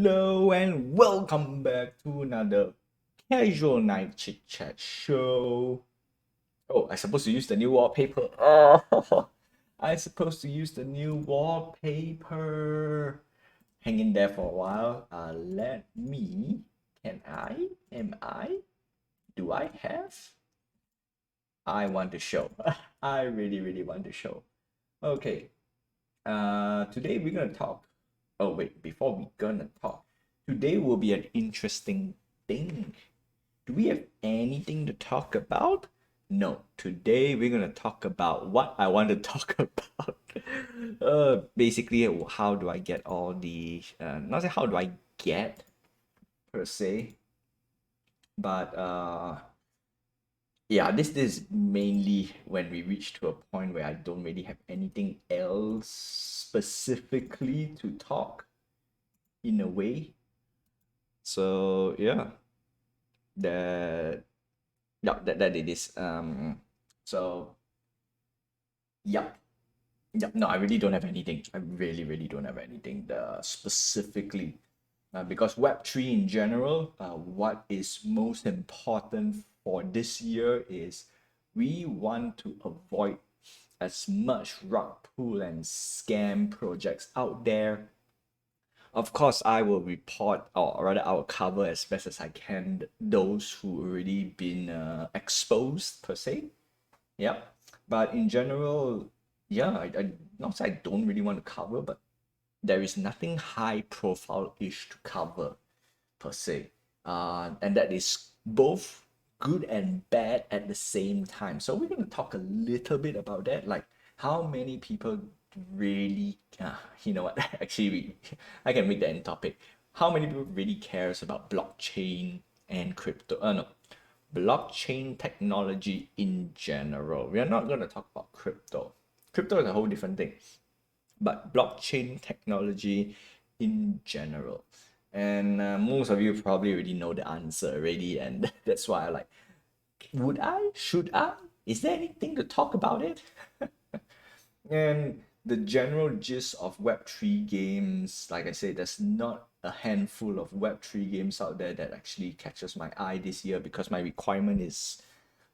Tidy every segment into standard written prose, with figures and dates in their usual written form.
Hello and welcome back to another casual night chit chat show. Oh, I supposed to use the new wallpaper. Oh, I supposed to use the new wallpaper. Hang in there for a while. Let me. Can I? Am I? Do I have? I want to show. I really want to show. Okay. Today we're gonna talk. Oh wait, before we gonna talk, today will be an interesting thing. Do we have anything to talk about? No. Today we're gonna talk about what I want to talk about. Basically, how do I get all the not say how do I get per se, but yeah, this is mainly when we reach to a point where I don't really have anything else specifically to talk in a way. So yeah, that that it is. So yep. Yep. No, I really don't have anything. I really don't have anything specifically. Because Web3 in general, what is most important for this year is we want to avoid as much rug pull and scam projects out there. Of course, I will report, or rather, I will cover as best as I can those who already been exposed per se. Yeah, but in general, yeah, I not say I don't really want to cover, but there is nothing high profile ish to cover per se. And that is both good and bad at the same time. So we're going to talk a little bit about that, like how many people really, you know what? Actually, I can make that in topic. How many people really cares about blockchain and crypto? No, blockchain technology in general. We are not going to talk about crypto. Crypto is a whole different thing, but blockchain technology in general. And most of you probably already know the answer already, and that's why I like, would I? Should I? Is there anything to talk about it? And the general gist of Web3 games, like I said, there's not a handful of Web3 games out there that actually catches my eye this year because my requirement is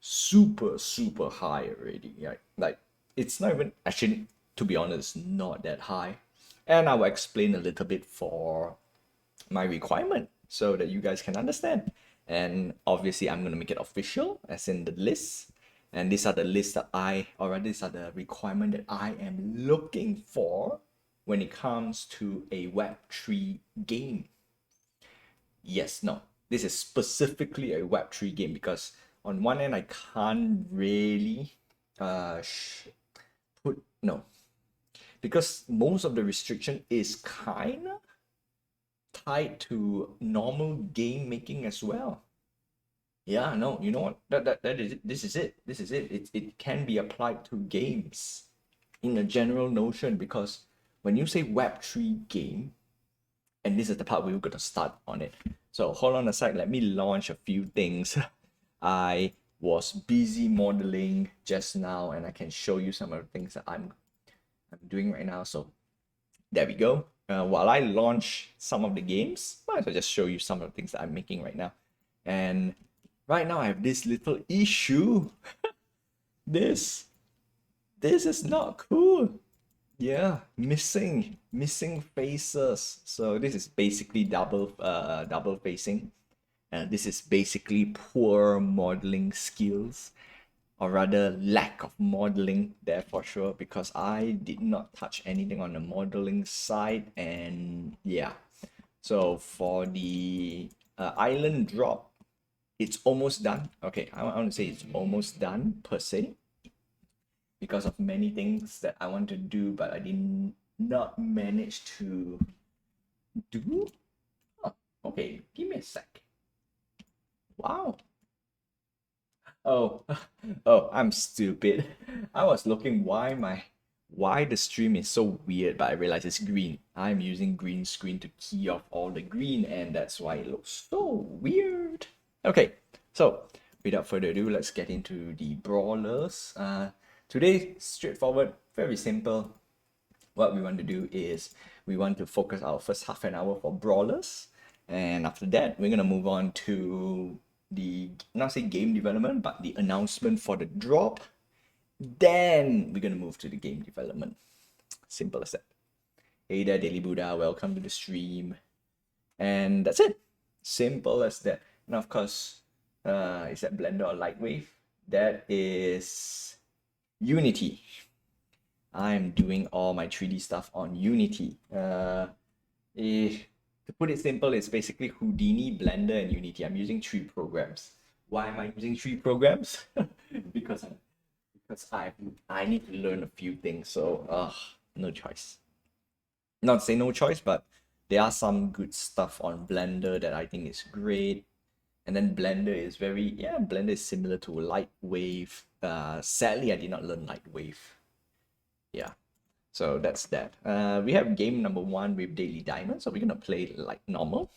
super high already. Like it's not even actually, to be honest, not that high. And I will explain a little bit for my requirement so that you guys can understand. And obviously, I'm gonna make it official, as in the list. And these are the lists that or rather, these are the requirement that I am looking for when it comes to a Web3 game. Yes, no, this is specifically a Web3 game because on one end, I can't really put, no, because most of the restriction is kind of tied to normal game making as well. Yeah, no, you know what? That is it. This is it. This is it. It can be applied to games in a general notion because when you say Web3 game, and this is the part we were gonna start on it. So hold on a sec, let me launch a few things. I was busy modeling just now and I can show you some of the things that I'm doing right now. So there we go. While I launch some of the games, might as well just show you some of the things that I'm making right now. And right now I have this little issue. This this is not cool. Yeah, missing faces. So this is basically double facing. This is basically poor modeling skills, or rather lack of modeling there for sure, because I did not touch anything on the modeling side. And yeah, so for the island drop, it's almost done. Okay, I want to say it's almost done per se because of many things that I want to do, but I did not manage to do. Oh, okay, give me a sec. Wow. Oh, oh, I'm stupid. I was looking why the stream is so weird, but I realized it's green. I'm using green screen to key off all the green, and that's why it looks so weird. Okay, so without further ado, let's get into the brawlers. Today, straightforward, very simple. What we want to do is we want to focus our first half an hour for brawlers. And after that, we're going to move on to the, not say game development, but the announcement for the drop. Then we're going to move to the game development. Simple as that. Hey there, Daily Buddha. Welcome to the stream. And that's it. Simple as that. And of course, is that Blender or Lightwave? That is Unity. I'm doing all my 3D stuff on Unity. To put it simple, it's basically Houdini, Blender, and Unity. I'm using 3 programs. Why am I using 3 programs? because I need to learn a few things, so no choice. Not to say no choice, but there are some good stuff on Blender that I think is great. And then Blender is Blender is similar to Lightwave. Sadly, I did not learn Lightwave. Yeah, so that's that. We have game number 1 with Daily Diamond, so we're gonna play like normal,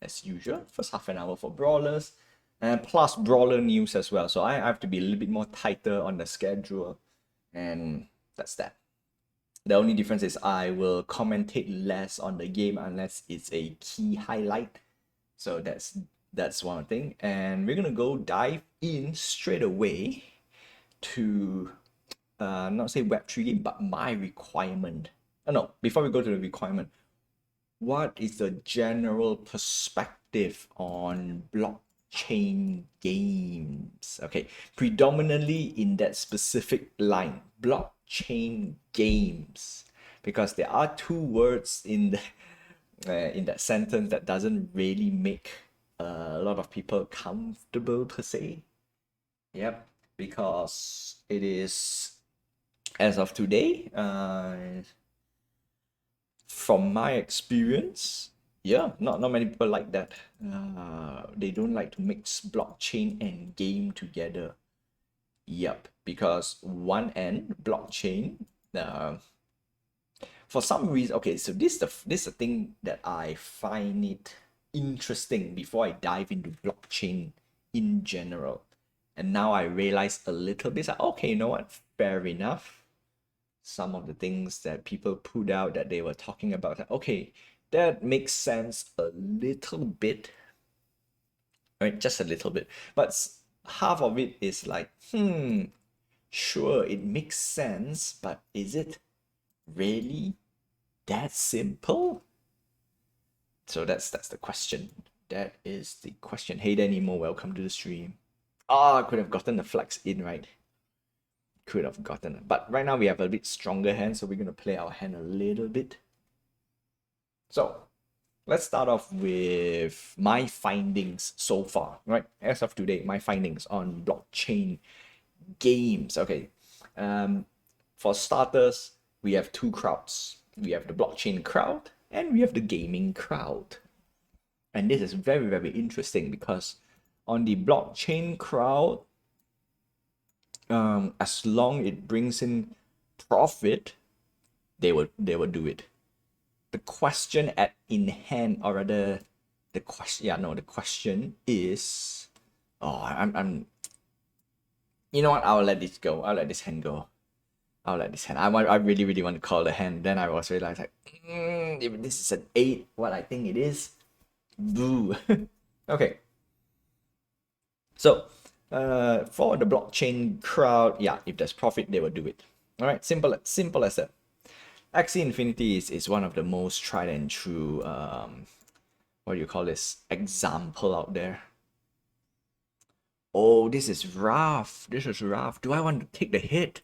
as usual. First half an hour for brawlers, and plus brawler news as well. So I have to be a little bit more tighter on the schedule, and that's that. The only difference is I will commentate less on the game unless it's a key highlight. So that's one thing. And we're gonna go dive in straight away to not say Web3 game, but my requirement. No, before we go to the requirement, what is the general perspective on blockchain games? Okay, predominantly in that specific line, blockchain games, because there are 2 words in that sentence that doesn't really make a lot of people comfortable per se. Yep, because it is, as of today, from my experience, not many people like that. They don't like to mix blockchain and game together. Yep, because one end, blockchain, for some reason, okay, so this is the thing that I find it interesting before I dive into blockchain in general. And now I realize a little bit, like, okay, you know what, fair enough. Some of the things that people put out that they were talking about, like, okay, that makes sense a little bit. I mean, just a little bit. But half of it is like, sure, it makes sense, but is it really that simple? So that's the question. That is the question. Hey there, Nemo, welcome to the stream. I could have gotten the flags in, right? Could have gotten it. But right now we have a bit stronger hand, so we're going to play our hand a little bit. So let's start off with my findings so far, right? As of today, my findings on blockchain games. Okay. For starters, we have 2 crowds. We have the blockchain crowd and we have the gaming crowd. And this is very, very interesting because on the blockchain crowd, as long it brings in profit, they will do it. The question in hand, or rather, the question is, I'm. You know what? I'll let this go. I'll let this hand go. I really, really want to call the hand. Then I was realized, like, if this is an 8, what I think it is, boo. Okay. So, for the blockchain crowd, if there's profit, they will do it. All right, simple as that. Axie Infinity is one of the most tried and true, what do you call this, example out there. Oh, this is rough. Do I want to take the hit?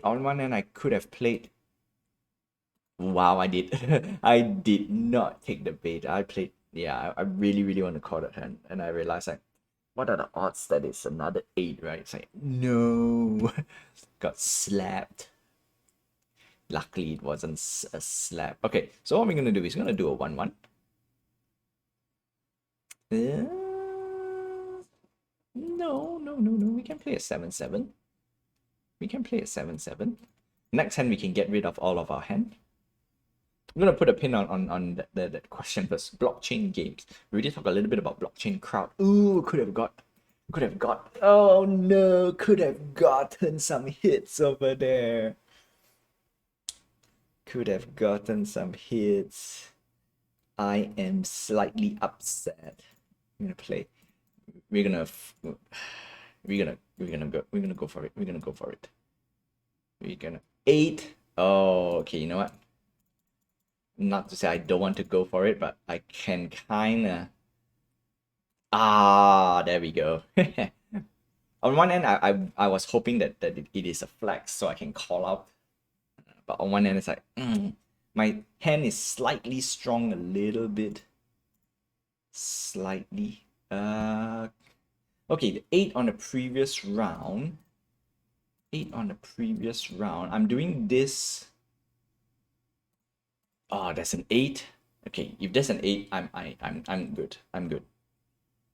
On one hand, I could have played. Wow, I did. I did not take the bait. I played. Yeah, I really, really want to call that hand. And I realized, like, what are the odds that it's another 8, right? It's like, no. Got slapped. Luckily, it wasn't a slap. Okay, so what we're going to do is we're going to do a 1-1. No. We can play a 7-7. Next hand, we can get rid of all of our hand. I'm going to put a pin on that question first. Blockchain games. We already talked a little bit about blockchain crowd. Ooh, could have got. Oh no, could have gotten some hits over there. Could have gotten some hits. I am slightly upset. I'm gonna play. We're gonna we're gonna go for it. We're gonna go for it. We're gonna 8. Oh, okay, you know what? Not to say I don't want to go for it, but I can kinda. Ah, there we go. On one end, I was hoping that it is a flex so I can call out. But on one end, it's like, my hand is slightly strong a little bit. Slightly. Okay, the 8 on the previous round. 8 on the previous round. I'm doing this. Oh, there's an 8. Okay, if there's an 8, I'm good. I'm good.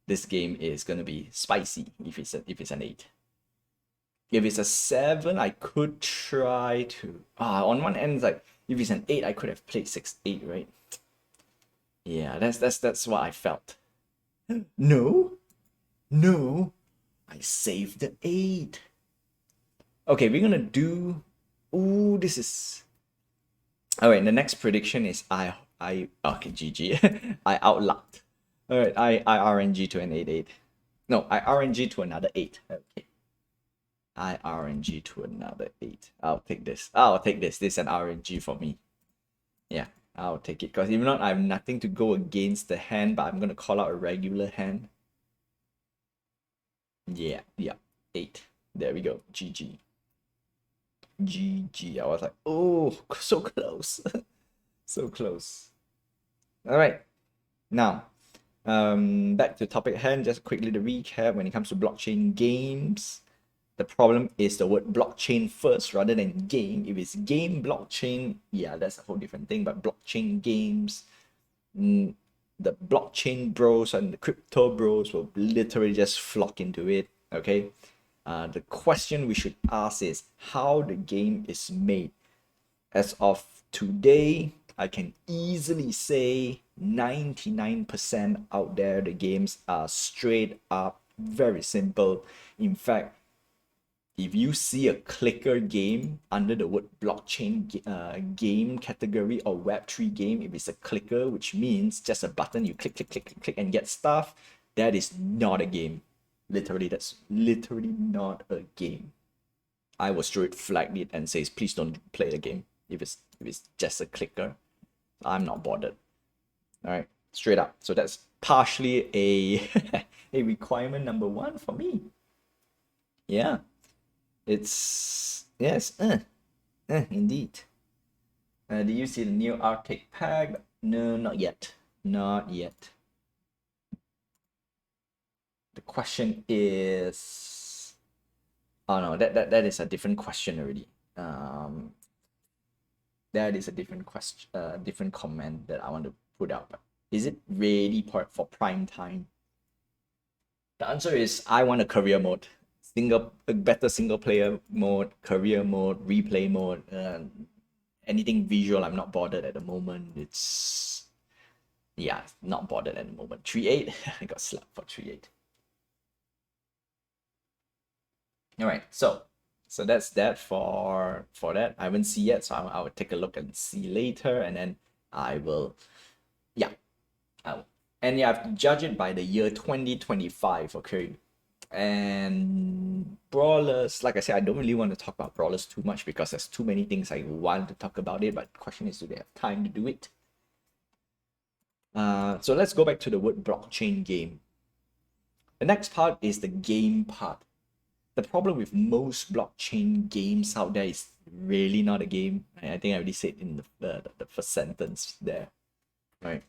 This game is gonna be spicy if it's an 8. If it's a 7, I could try to. On one end, it's like if it's an 8, I could have played 6-8, right? Yeah, that's what I felt. No, no, I saved the 8. Okay, we're gonna do. Ooh, this is. All right, the next prediction is okay, GG. I outlucked. All right, I RNG to an 8-8. No, I RNG to another 8. Okay. I RNG to another 8. I'll take this. I'll take this. This is an RNG for me. Yeah, I'll take it. Because if not, I have nothing to go against the hand, but I'm going to call out a regular hand. Yeah, 8. There we go. GG. GG. I was like, oh, so close. So close. All right. Now, back to topic at hand. Just quickly to recap, when it comes to blockchain games, the problem is the word blockchain first rather than game. If it's game blockchain, yeah, that's a whole different thing. But blockchain games, the blockchain bros and the crypto bros will literally just flock into it. Okay. The question we should ask is how the game is made. As of today, I can easily say 99% out there, the games are straight up very simple. In fact, if you see a clicker game under the word blockchain game category or Web3 game, if it's a clicker, which means just a button, you click, click, click, click, click, and get stuff, that is not a game. Literally, that's literally not a game. I will straight flag it and says, please don't play the game if it's just a clicker. I'm not bothered. All right, straight up. So that's partially a a requirement number 1 for me. Yeah. It's yes, indeed. Do you see the new Arctic pack? No, not yet. Not yet. The question is, oh no, that is a different question already. That is a different question, different comment that I want to put up. Is it ready for prime time? The answer is I want a career mode. A better single player mode, career mode, replay mode, anything visual. I'm not bothered at the moment. It's yeah, not bothered at the moment. 3-8. I got slapped for 3-8. All right, so that's that for that. I haven't seen yet, so I will take a look and see later, and then I will, yeah, I will. And you have to judge it by the year 2025. Okay. And brawlers, like I said, I don't really want to talk about brawlers too much because there's too many things I want to talk about it, but the question is, do they have time to do it? So let's go back to the word blockchain game. The next part is the game part. The problem with most blockchain games out there is really not a game. I think I already said in the first sentence there, right?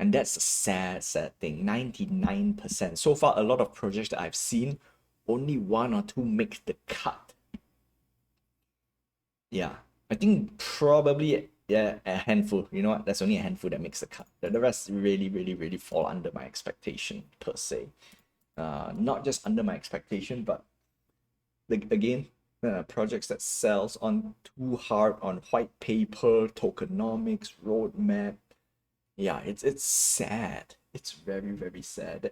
And that's a sad thing. 99%. So far, a lot of projects that I've seen, only 1 or 2 make the cut. Yeah, I think probably a handful. You know what? There's only a handful that makes the cut. The rest really, really, really fall under my expectation per se. Not just under my expectation, but again, projects that sells on too hard on white paper, tokenomics, roadmap. Yeah, it's sad. It's very, very sad.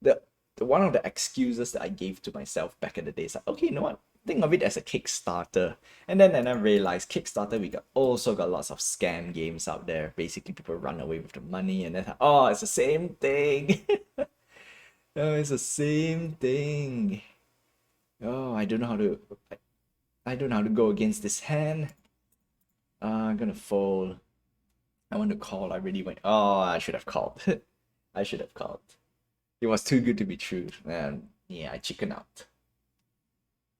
The one of the excuses that I gave to myself back in the day is like, okay, you know what? think of it as a Kickstarter. And then I realized Kickstarter, we also got lots of scam games out there. Basically, people run away with the money, and then oh, it's the same thing. Oh, it's the same thing. Oh, I don't know how to. I don't know how to go against this hand. I'm gonna fold. I want to call. I really went. Oh, I should have called. I should have called. It was too good to be true. And yeah, I chicken out.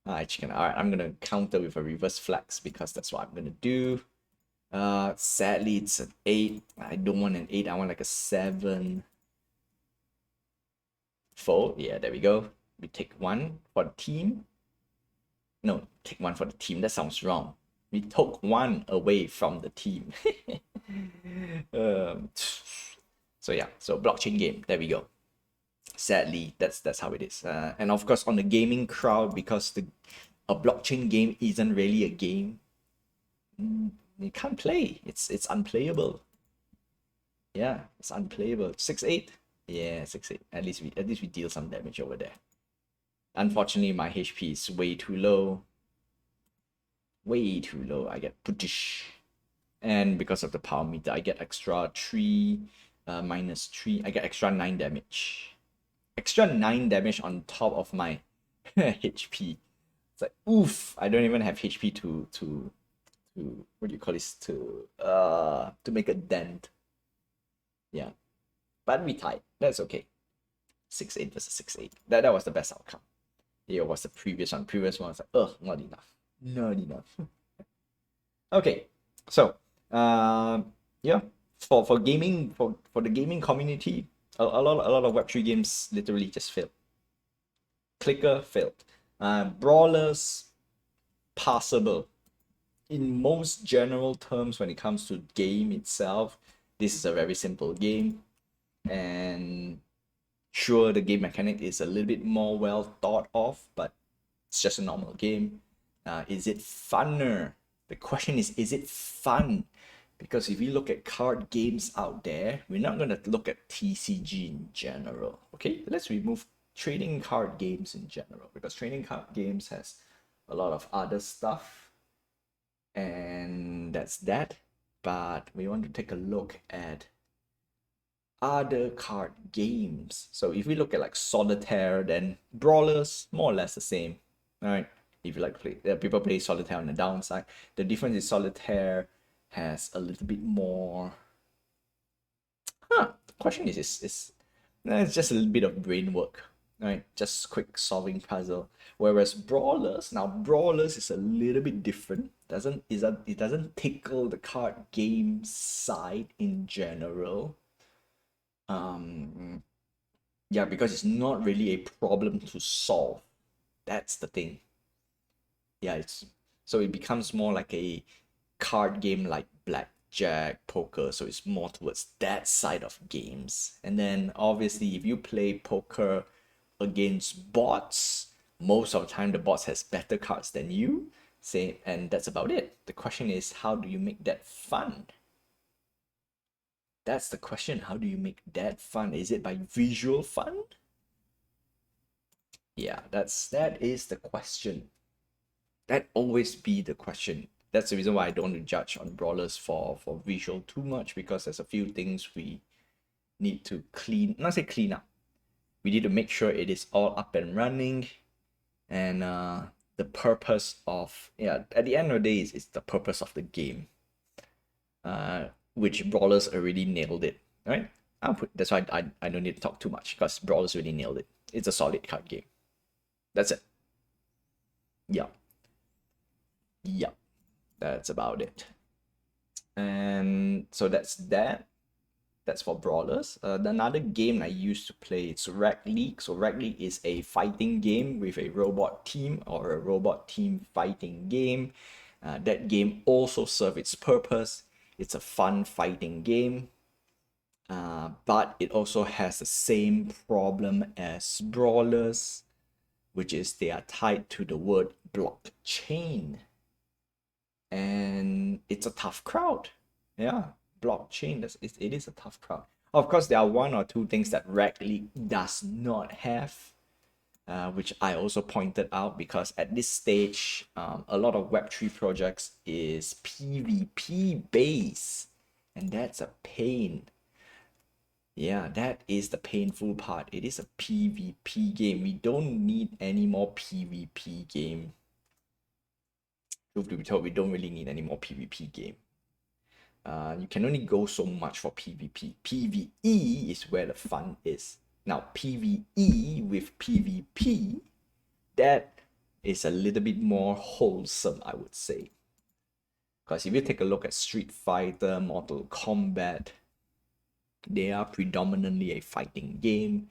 I chicken out. Alright, I'm gonna counter with a reverse flex because that's what I'm gonna do. Sadly, it's an 8. I don't want an 8. I want like a 7. Fold. Yeah, there we go. We take 1 for the team. No, take 1 for the team. That sounds wrong. We took 1 away from the team. So yeah, so blockchain game. There we go. Sadly, that's how it is. And of course, on the gaming crowd, because a blockchain game isn't really a game, you can't play. It's unplayable. Yeah, it's unplayable. 6-8. Yeah, 6-8. At least we deal some damage over there. Unfortunately, my HP is way too low. Way too low. I get putish. And because of the power meter, I get extra 3, minus 3. I get extra 9 damage. Extra 9 damage on top of my HP. It's like, oof, I don't even have HP to what do you call this, to make a dent. Yeah, but we tied. That's okay. 6-8 versus 6-8. That was the best outcome. It was the previous one. Previous one was like, ugh, not enough. Not enough. Okay, so yeah, for gaming, for the gaming community, a lot of Web3 games literally just failed. Clicker failed. Brawlers, passable. In most general terms, when it comes to game itself, this is a very simple game. And sure, the game mechanic is a little bit more well thought of, but it's just a normal game. Is it funner? The question is it fun? Because if you look at card games out there, we're not going to look at TCG in general. Okay, let's remove trading card games in general, because trading card games has a lot of other stuff, and that's that. But we want to take a look at other card games. So if we look at like Solitaire, then Brawlers, more or less the same. All right, if you like to play, people play Solitaire on the downside. The difference is Solitaire has a little bit more. The question is it's just a little bit of brain work, right? Just quick solving puzzle. Whereas Brawlers is a little bit different. It doesn't tickle the card game side in general. Yeah, because it's not really a problem to solve. That's the thing. Yeah, so it becomes more like a card game like blackjack, poker, so it's more towards that side of games. And then obviously if you play poker against bots, most of the time the bots has better cards than you, say, and that's about it. The question is, how do you make that fun? That's the question. How do you make that fun? Is it by visual fun? Yeah, that is the question. That always be the question. That's the reason why I don't want to judge on Brawlers for visual too much, because there's a few things we need to not say clean up. We need to make sure it is all up and running, and the purpose of, yeah, at the end of the day, it's the purpose of the game. Which Brawlers already nailed it, right? That's why I don't need to talk too much, because Brawlers really nailed it. It's a solid card game. That's it. Yeah. Yeah. That's about it. And so that's that. That's for Brawlers. Another game I used to play, it's Rag League. So Rag League is a fighting game with a robot team, or a robot team fighting game. That game also serves its purpose. It's a fun fighting game. But it also has the same problem as Brawlers, which is they are tied to the word blockchain. And it's a tough crowd. Yeah, blockchain, it is a tough crowd. Of course, there are one or two things that Rag League does not have. which I also pointed out because at this stage, a lot of Web3 projects is PvP based, and that's a pain. Yeah, that is the painful part. It is a PvP game. We don't need any more PvP game. Truth to be told, we don't really need any more PvP game. You can only go so much for PvP. PvE is where the fun is. Now, PvE with PvP, that is a little bit more wholesome, I would say. Because if you take a look at Street Fighter, Mortal Kombat, they are predominantly a fighting game.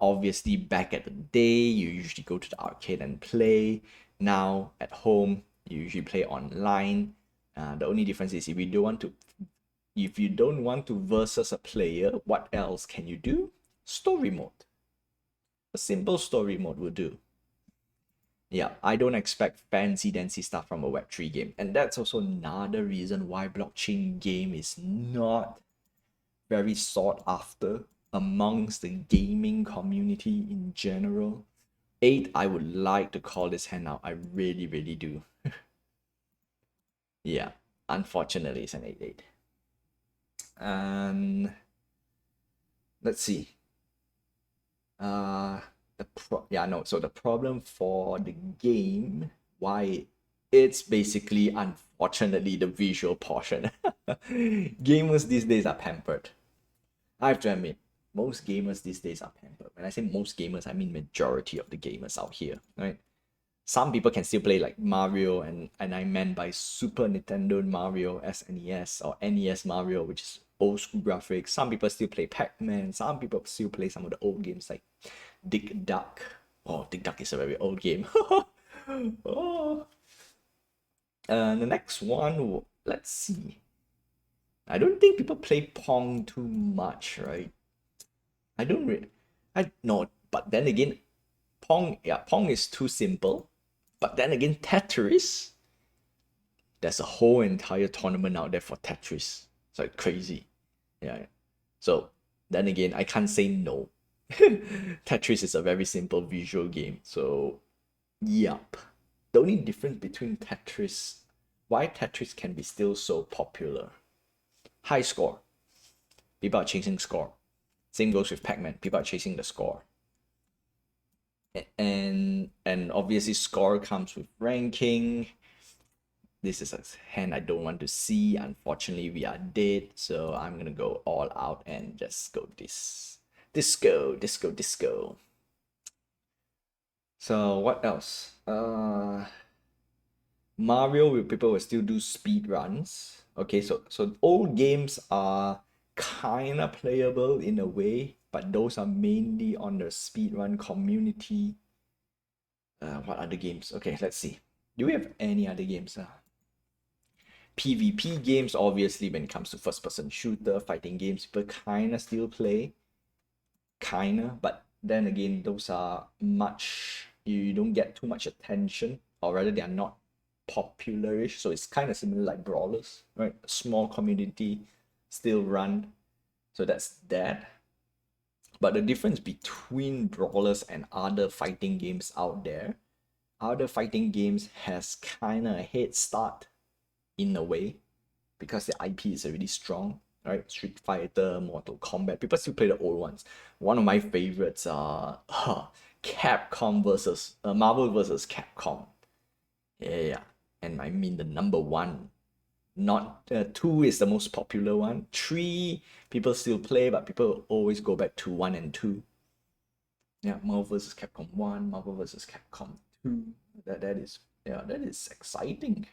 Obviously, back at the day, you usually go to the arcade and play. Now, at home, you usually play online. The only difference is if you don't want to versus a player, what else can you do? Story mode. A simple story mode will do. Yeah, I don't expect fancy dancy stuff from a Web3 game. And that's also another reason why blockchain game is not very sought after amongst the gaming community in general. 8, I would like to call this hand out. I really, really do. Yeah, unfortunately, it's an 8-8. And let's see. So the problem for the game, why it's basically unfortunately the visual portion. Gamers these days are pampered. I have to admit, most gamers these days are pampered. When I say most gamers, I mean majority of the gamers out here, right? Some people can still play like Mario, and I meant by Super Nintendo Mario, SNES, or NES Mario, which is old school graphics. Some people still play Pac-Man. Some people still play some of the old games like Dig Duck. Oh, Dig Duck is a very old game. Oh. The next one, let's see. I don't think people play Pong too much, right? I don't really. I no, but then again, Pong is too simple. But then again, Tetris, there's a whole entire tournament out there for Tetris. It's like crazy. Yeah. So then again, I can't say no. Tetris is a very simple visual game. So, yup. The only difference between why Tetris can be still so popular. High score. People are chasing score. Same goes with Pac-Man. People are chasing the score. And obviously score comes with ranking. This is a hand I don't want to see. Unfortunately, we are dead, so I'm gonna go all out and just go disco. So what else? Mario, people will still do speed runs. Okay, so old games are kind of playable in a way, but those are mainly on the speedrun community. What other games? Okay, let's see. Do we have any other games? PvP games, obviously, when it comes to first-person shooter, fighting games, people kind of still play. Kinda, but then again, those are you don't get too much attention, or rather, they are not popularish. So it's kind of similar like brawlers, right? A small community still run. So that's that. But the difference between brawlers and other fighting games out there, other fighting games has kind of a head start in a way because the IP is already strong, right? Street Fighter, Mortal Kombat. People still play the old ones. One of my favorites are Capcom versus Marvel versus Capcom. Yeah, and I mean the number one. Not 2 is the most popular one. 3 people still play, but people always go back to 1 and 2. Yeah, Marvel vs. Capcom 1, Marvel vs. Capcom 2. That is exciting.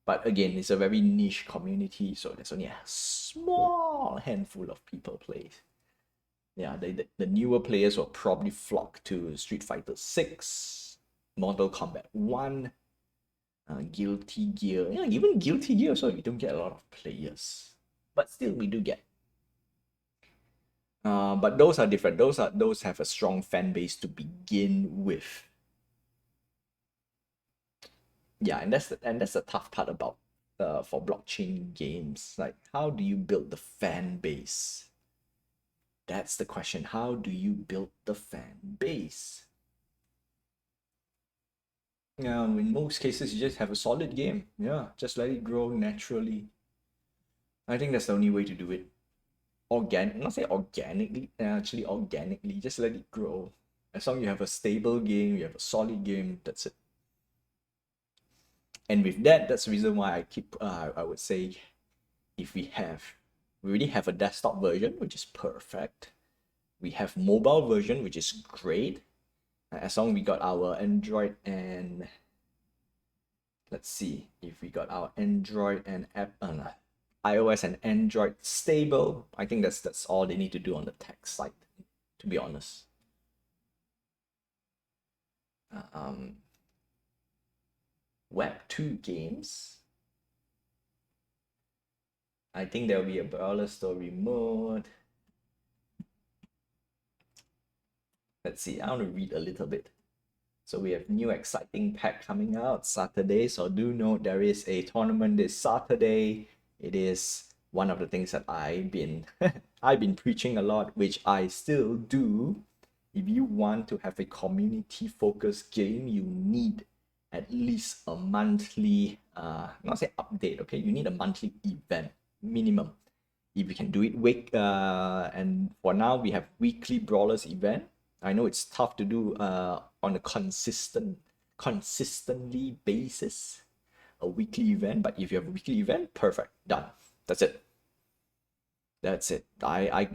But again, it's a very niche community, so there's only a small handful of people play. Yeah, the newer players will probably flock to Street Fighter 6, Mortal Kombat 1, Guilty Gear. Yeah, even Guilty Gear, so we don't get a lot of players. But still, we do get. But those are different. Those have a strong fan base to begin with. Yeah, and that's the tough part about for blockchain games. Like, how do you build the fan base? That's the question. How do you build the fan base? In most cases, you just have a solid game. Yeah, just let it grow naturally. I think that's the only way to do it. Not say organically, actually organically, just let it grow. As long as you have a stable game, you have a solid game, that's it. And with that, that's the reason why I would say, if we already have a desktop version, which is perfect. We have mobile version, which is great. As long as we got our Android and, let's see, if we got our Android and iOS and Android stable, I think that's all they need to do on the tech side, to be honest. Um, Web 2 games. I think there'll be a Brawler Story mode. Let's see, I want to read a little bit. So we have new exciting pack coming out Saturday. So do note there is a tournament this Saturday. It is one of the things that I've been I've been preaching a lot, which I still do. If you want to have a community focused game, you need at least a monthly not say update, okay? You need a monthly event minimum. If you can do it and for now we have weekly brawlers event. I know it's tough to do on a consistently basis, a weekly event, but if you have a weekly event, perfect, done. That's it. That's it. I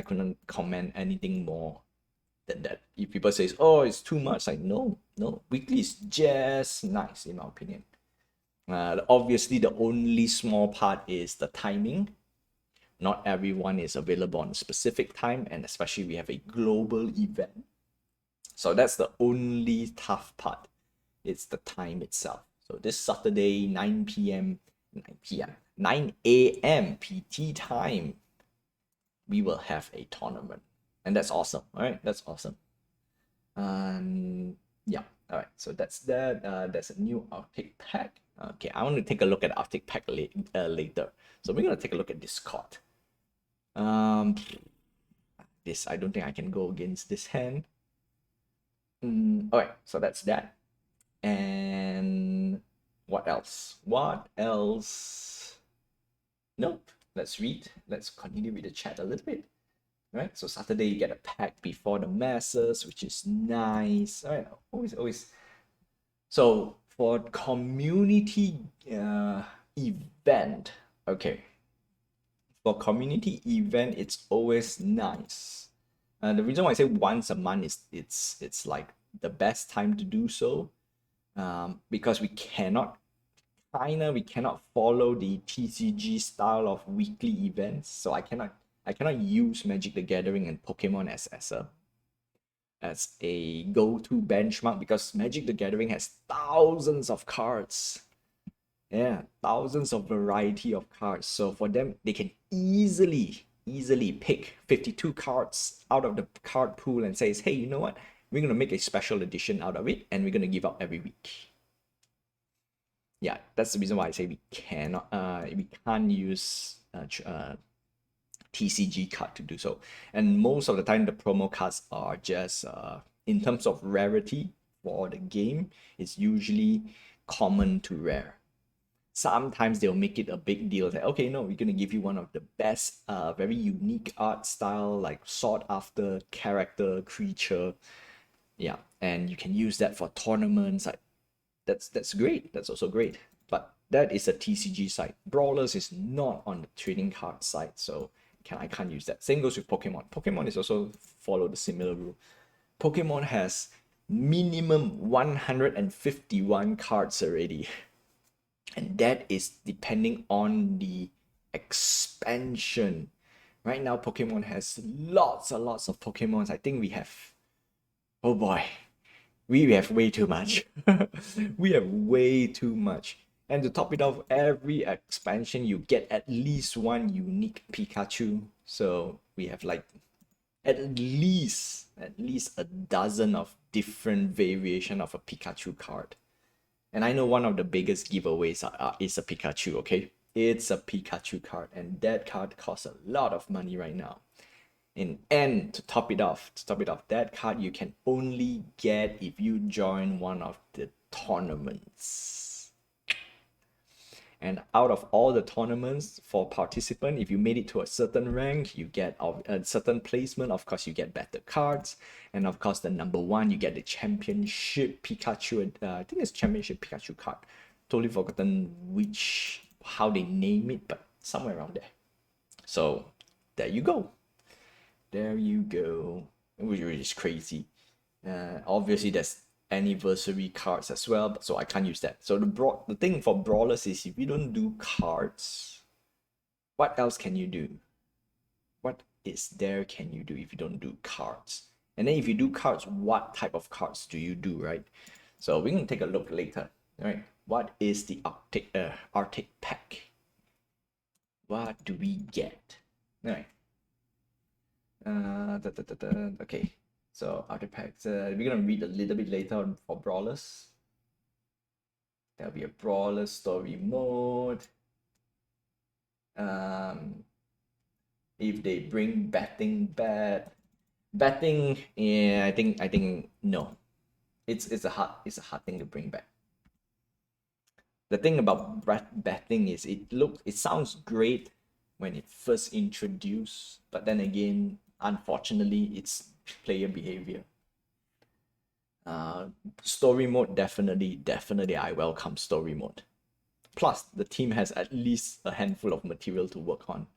couldn't comment anything more than that. If people says, oh, it's too much, like no, weekly is just nice in my opinion. Obviously, the only small part is the timing. Not everyone is available on a specific time, and especially we have a global event. So that's the only tough part. It's the time itself. So this Saturday, 9 p.m., 9 a.m. PT time, we will have a tournament. And that's awesome. All right, that's awesome. Yeah, all right, so that's that. There's a new Arctic pack. Okay, I want to take a look at Arctic pack later. So we're going to take a look at Discord. This, I don't think I can go against this hand. All right, so that's that. And what else? Nope. Let's read. Let's continue with the chat a little bit. All right, so Saturday you get a pack before the masses, which is nice. All right, always. So for community event, okay. For community event, it's always nice. The reason why I say once a month is it's like the best time to do so, because we cannot follow the TCG style of weekly events. So I cannot use Magic the Gathering and Pokemon as a go-to benchmark, because Magic the Gathering has thousands of cards. Yeah, thousands of variety of cards. So for them, they can easily pick 52 cards out of the card pool and says, hey, you know what? We're going to make a special edition out of it, and we're going to give out every week. Yeah, that's the reason why I say we can't use TCG card to do so. And most of the time, the promo cards are just, in terms of rarity for the game, it's usually common to rare. Sometimes they'll make it a big deal. Like, okay, no, we're gonna give you one of the best, very unique art style, like sought after character, creature. Yeah, and you can use that for tournaments. Like, that's great. That's also great. But that is a TCG side. Brawlers is not on the trading card side, so I can't use that. Same goes with Pokemon. Pokemon is also follow the similar rule. Pokemon has minimum 151 cards already. And that is depending on the expansion. Right now, Pokemon has lots and lots of Pokemons. I think we have, oh boy, we have way too much. We have way too much. And to top it off, every expansion you get at least one unique Pikachu. So we have like at least a dozen of different variation of a Pikachu card. And I know one of the biggest giveaways is a Pikachu, okay? It's a Pikachu card, and that card costs a lot of money right now. And to top it off, that card you can only get if you join one of the tournaments. And out of all the tournaments for participant, if you made it to a certain rank, you get a certain placement. Of course, you get better cards. And of course, the number one, you get the championship Pikachu. I think it's championship Pikachu card. Totally forgotten how they name it, but somewhere around there. So there you go. There you go. Which is crazy. Obviously, there's anniversary cards as well, but so I can't use that. So the thing for brawlers is if you don't do cards, what else can you do? What is there can you do if you don't do cards? And then if you do cards, what type of cards do you do, right? So we're gonna take a look later, right? What is the Arctic pack? What do we get? All right. Okay. So artifacts, we're gonna read a little bit later for brawlers. There'll be a brawler story mode. If they bring betting back, yeah, I think no. It's a hard thing to bring back. The thing about betting is it sounds great when it first introduced, but then again, unfortunately, it's player behavior. Story mode, definitely I welcome story mode. Plus, the team has at least a handful of material to work on.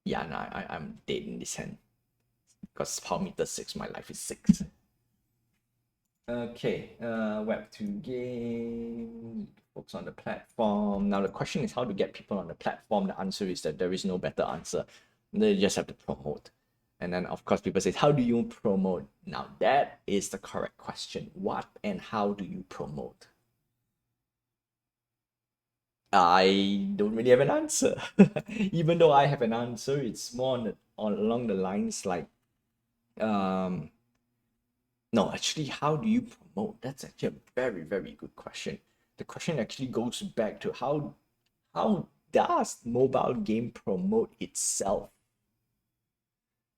Yeah, no, I'm dead in this hand. Because power meter 6, my life is 6. Okay, Web 2 game, focus on the platform. Now the question is how to get people on the platform. The answer is that there is no better answer. They just have to promote. And then of course people say, how do you promote? Now that is the correct question. What and how do you promote? I don't really have an answer. Even though I have an answer, it's more along the lines like, no, actually, how do you promote? That's actually a very, very good question. The question actually goes back to how does mobile game promote itself?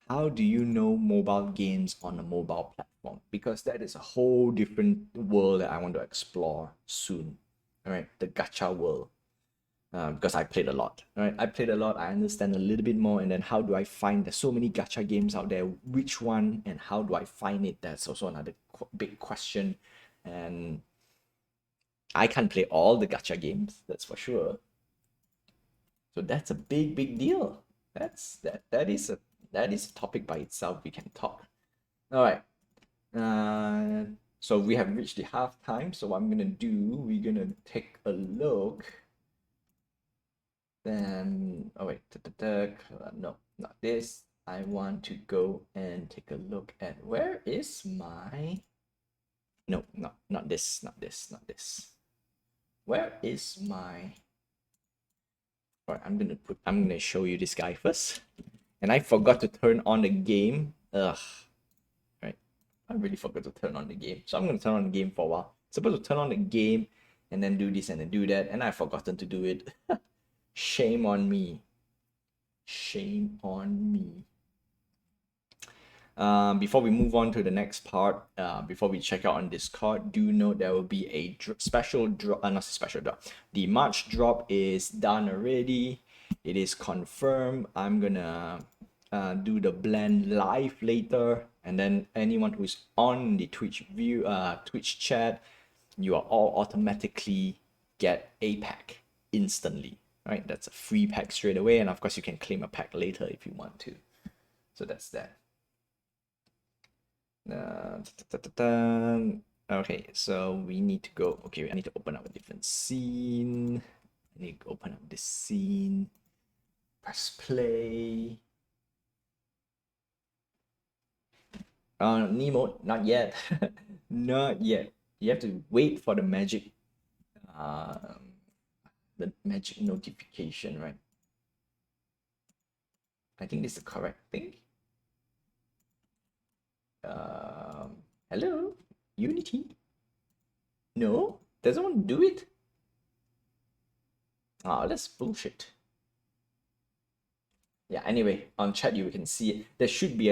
How do you know mobile games on a mobile platform? Because that is a whole different world that I want to explore soon. All right, the gacha world. Because I played a lot. All right, I played a lot. I understand a little bit more. And then how do I find? There's so many gacha games out there. Which one and how do I find it? That's also another big question. And I can't play all the gacha games. That's for sure. So that's a big deal. That is a topic by itself. We can talk. All right. So we have reached the half time. So what I'm gonna do, we're gonna take a look. Then oh wait, no, not this. I want to go and take a look at where is my no, not this. Where is my Alright, I'm gonna show you this guy first. And I forgot to turn on the game. Ugh. Right. I really forgot to turn on the game. So I'm gonna turn on the game for a while. Supposed to turn on the game and then do this and then do that, and I've forgotten to do it. Shame on me. Shame on me. Before we move on to the next part, before we check out on Discord, do note there will be a special drop, not a special drop. The March drop is done already. It is confirmed. I'm gonna do the blend live later, and then anyone who's on the Twitch chat, you are all automatically get a pack instantly. Right, that's a free pack straight away, and of course you can claim a pack later if you want to. So that's that. Okay, so we need to go. Okay, I need to open up a different scene. I need to open up this scene. Press play. Nemo, not yet. Not yet. You have to wait for the magic notification, right? I think this is the correct thing. Hello, Unity? No, doesn't want to do it. That's bullshit. Yeah. Anyway, on chat you can see it. There should be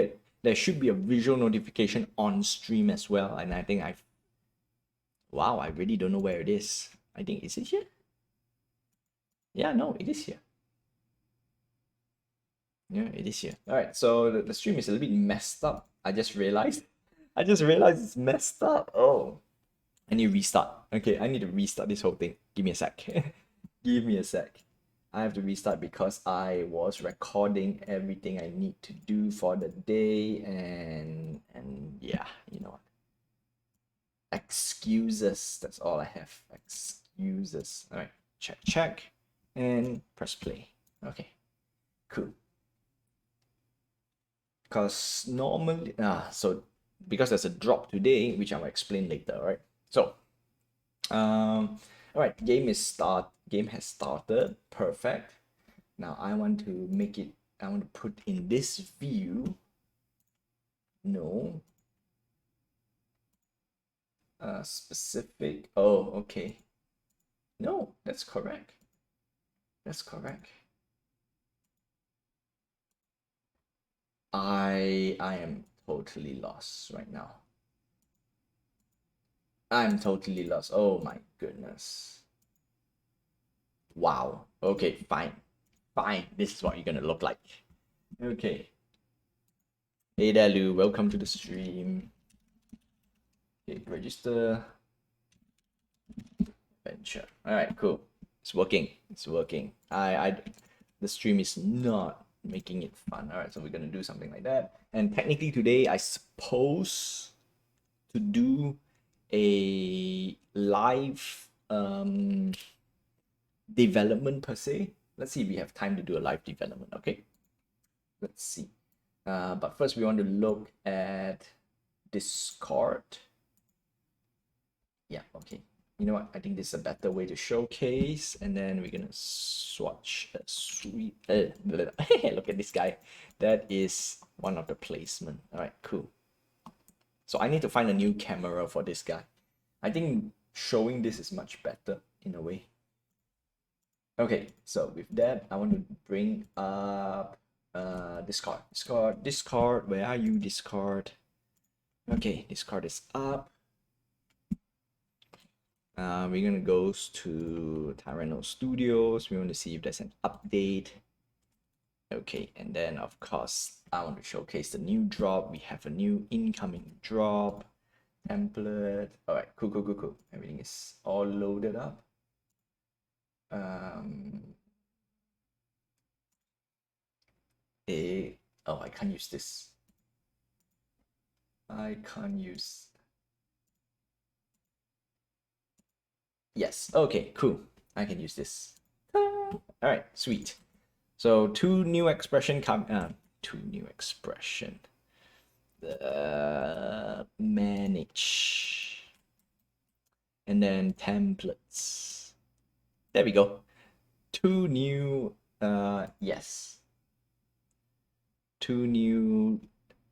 a visual notification on stream as well, and I think Wow, I really don't know where it is. I think, is it here? Yeah, no, it is here. Yeah, it is here. All right, so the stream is a little bit messed up. I just realized. I just realized it's messed up. Oh, I need to restart. Okay, I need to restart this whole thing. Give me a sec. Give me a sec. I have to restart because I was recording everything I need to do for the day, and yeah, you know what? Excuses. That's all I have. Excuses. All right, check, and press play. Okay, cool. Because normally, so because there's a drop today, which I'll explain later, right? So, all right, game has started. Perfect. Now I want to make it. I want to put in this view. No. Specific. Oh, okay. No, that's correct. That's correct. I am totally lost right now. I'm totally lost. Oh my goodness. Wow. Okay, fine. Fine. This is what you're gonna look like. Okay. Hey there, Lou. Welcome to the stream. Okay, register. Venture. Alright, cool. It's working. It's working. The stream is not making it fun. Alright, so we're gonna do something like that. And technically today I suppose to do a live development per se. Let's see if we have time to do a live development, okay? Let's see. But first we want to look at Discord. Yeah, okay. You know what? I think this is a better way to showcase. And then we're gonna swatch a sweet. Look at this guy. That is one of the placement. All right, cool. So I need to find a new camera for this guy. I think showing this is much better in a way. Okay, so with that, I want to bring up Discord. Where are you, Discord? Okay, Discord is up. We're gonna go to Tyranno Studios. We want to see if there's an update. Okay, and then of course I want to showcase the new drop. We have a new incoming drop template. All right, cool. Everything is all loaded up. Oh, I can't use this. I can't use. Yes. Okay. Cool. I can use this. All right. Sweet. So two new expression two new expression. Manage. And then templates. There we go. Two new yes. Two new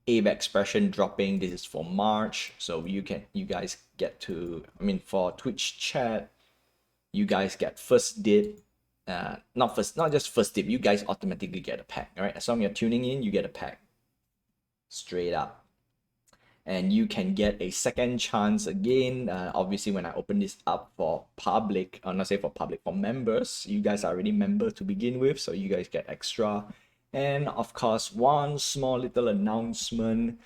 Abe expression dropping. This is for March. So you guys get to, I mean, for Twitch chat, you guys get first dip. Not just first dip, you guys automatically get a pack. All right, as long as you're tuning in, you get a pack straight up, and you can get a second chance again. Obviously when I open this up for public, not say for public, for members, you guys are already members to begin with, so you guys get extra. And of course, one small little announcement.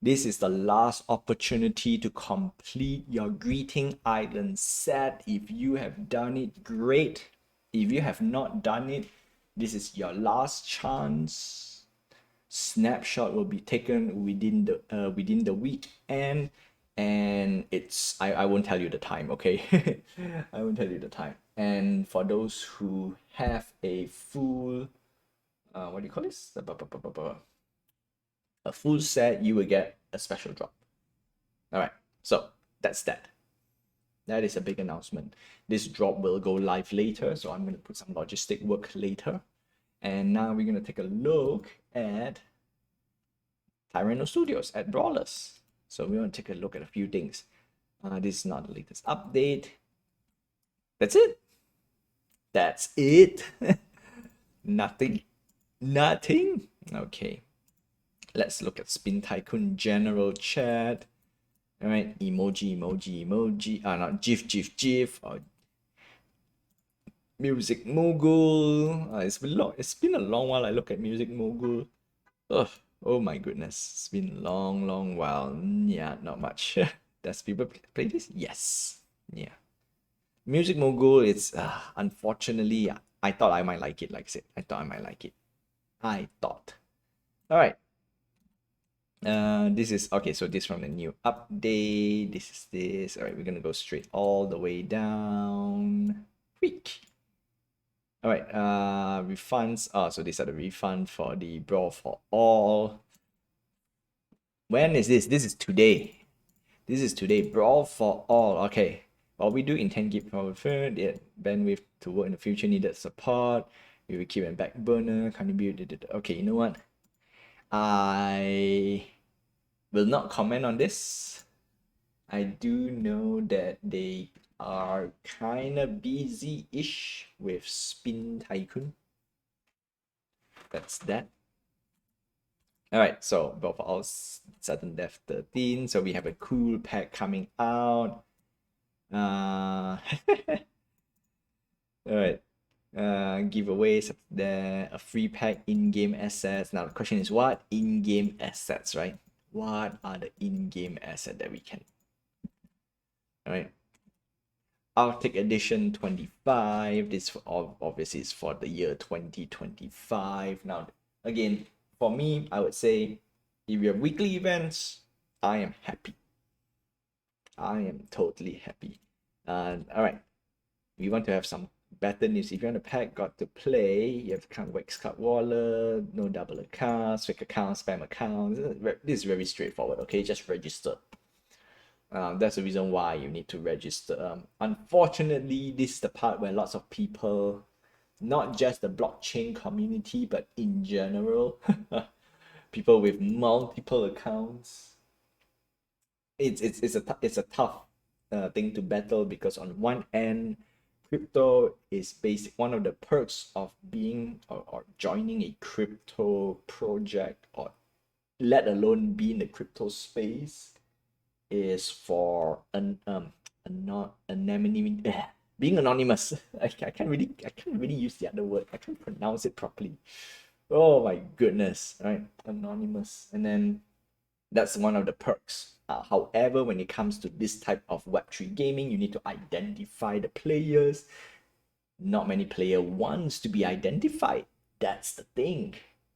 This is the last opportunity to complete your greeting island set. If you have done it, great. If you have not done it, this is your last chance. Snapshot will be taken within the weekend, and I won't tell you the time, okay? I won't tell you the time. And for those who have a full what do you call this? A full set, you will get a special drop. All right, so that's that. That is a big announcement. This drop will go live later, so I'm going to put some logistic work later. And now we're going to take a look at Tyranno Studios at Brawlers. So we want to take a look at a few things. This is not the latest update. That's it. That's it. Nothing. Okay. Let's look at Spin Tycoon general chat. All right, emoji. Not GIF. Or Music Mogul. It's been a long while I look at Music Mogul. Ugh, oh my goodness. It's been a long while. Yeah, not much. Does people play this? Yes. Yeah. Music Mogul, it's unfortunately, I thought I might like it. Like I said, I thought I might like it. I thought. All right. This is okay. So this from the new update. This is this. All right, we're gonna go straight all the way down. Quick. All right. Refunds. Oh, so these are the refund for the Brawl for All. When is this? This is today. This is today. Brawl for All. Okay. While we do intend keep our bandwidth to work in the future needed support. We will keep a back burner. Contribute. Okay, you know what? I will not comment on this. I do know that they are kind of busy-ish with Spin Tycoon. That's that. All right, so both all Sudden Death 13. So we have a cool pack coming out. All right. Giveaways there, a free pack, in-game assets. Now the question is, what in-game assets, right? What are the in-game assets that we can? All right. Arctic Edition 25. This obviously is for the year 2025. Now, again, for me, I would say if you have weekly events, I am happy. I am totally happy. All right, we want to have some better news. If you want to pack, got to play, you have to count Wax Card Wallet, no double accounts, fake accounts, spam accounts. This is very straightforward, okay? Just register. That's the reason why you need to register. Unfortunately, this is the part where lots of people, not just the blockchain community, but in general, people with multiple accounts, it's a tough thing to battle, because on one end, crypto is basic. One of the perks of being or joining a crypto project, or let alone be in the crypto space, is for anonymity. Being anonymous. I can't really use the other word. I can't pronounce it properly. Oh my goodness, right? Anonymous. And then that's one of the perks. However, when it comes to this type of Web3 gaming, you need to identify the players. Not many player wants to be identified. That's the thing.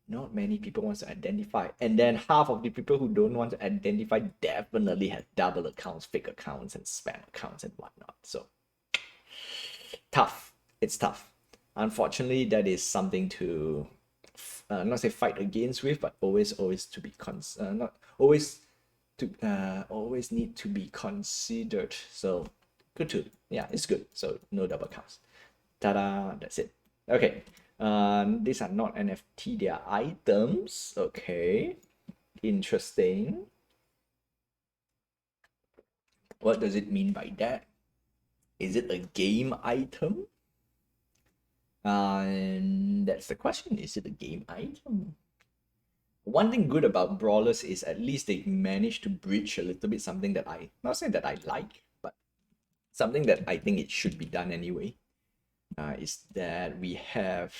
Not many people want to identify. And then half of the people who don't want to identify definitely have double accounts, fake accounts, and spam accounts and whatnot. So tough. It's tough. Unfortunately, that is something to not say fight against with, but always to be not always to always need to be considered. So good too. Yeah, it's good. So no double counts. Ta-da! That's it. Okay. These are not NFT. They are items. Okay. Interesting. What does it mean by that? Is it a game item? And that's the question. Is it a game item? One thing good about brawlers is at least they managed to bridge a little bit something that not saying that I like, but something that I think it should be done anyway. Is that we have,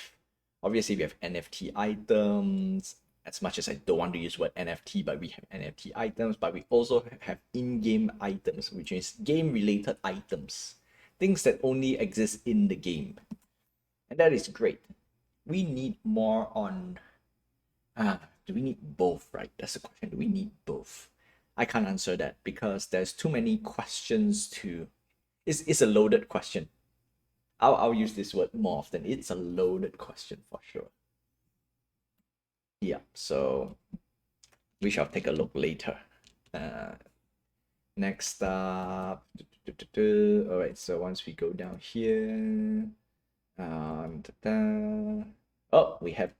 obviously we have NFT items. As much as I don't want to use the word NFT, but we have NFT items, but we also have in-game items, which is game-related items, things that only exist in the game. And that is great. We need more on do we need both, right? That's the question. Do we need both? I can't answer that because there's too many questions to it's a loaded question. I'll use this word more often. It's a loaded question for sure. Yeah, so we shall take a look later. Next up, all right. So once we go down here, oh, we have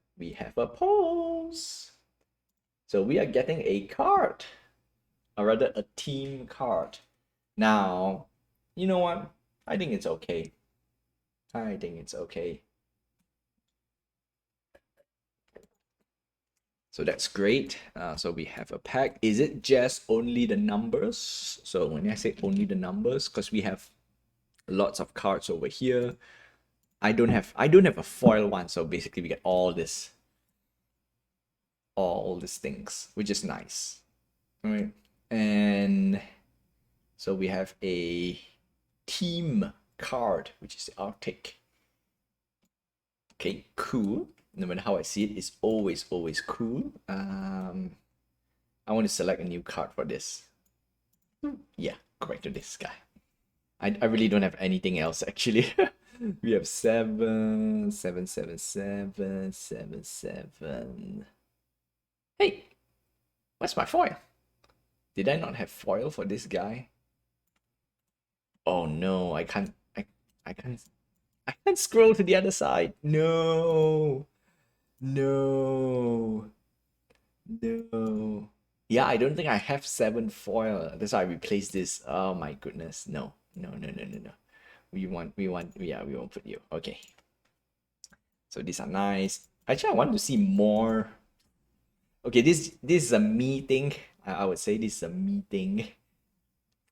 a pose. So we are getting a card, or rather a team card. Now, you know what? I think it's okay. So that's great. So we have a pack. Is it just only the numbers? So when I say only the numbers, because we have lots of cards over here. I don't have a foil one, so basically we get all these things, which is nice. All right. And so we have a team card, which is the Arctic. Okay, cool. No matter how I see it, it's always cool. I want to select a new card for this. Yeah, go back to this guy. I really don't have anything else actually. We have 7, 7, 7, 7, 7, 7. Hey, where's my foil? Did I not have foil for this guy? Oh no, I can't I can't scroll to the other side. No. No. No. Yeah, I don't think I have 7 foil. That's why I replaced this. Oh my goodness. No. No, no, no, no, no. Yeah, we won't put you. Okay. So these are nice. Actually, I want to see more. Okay, this is a me thing. I would say this is a me thing.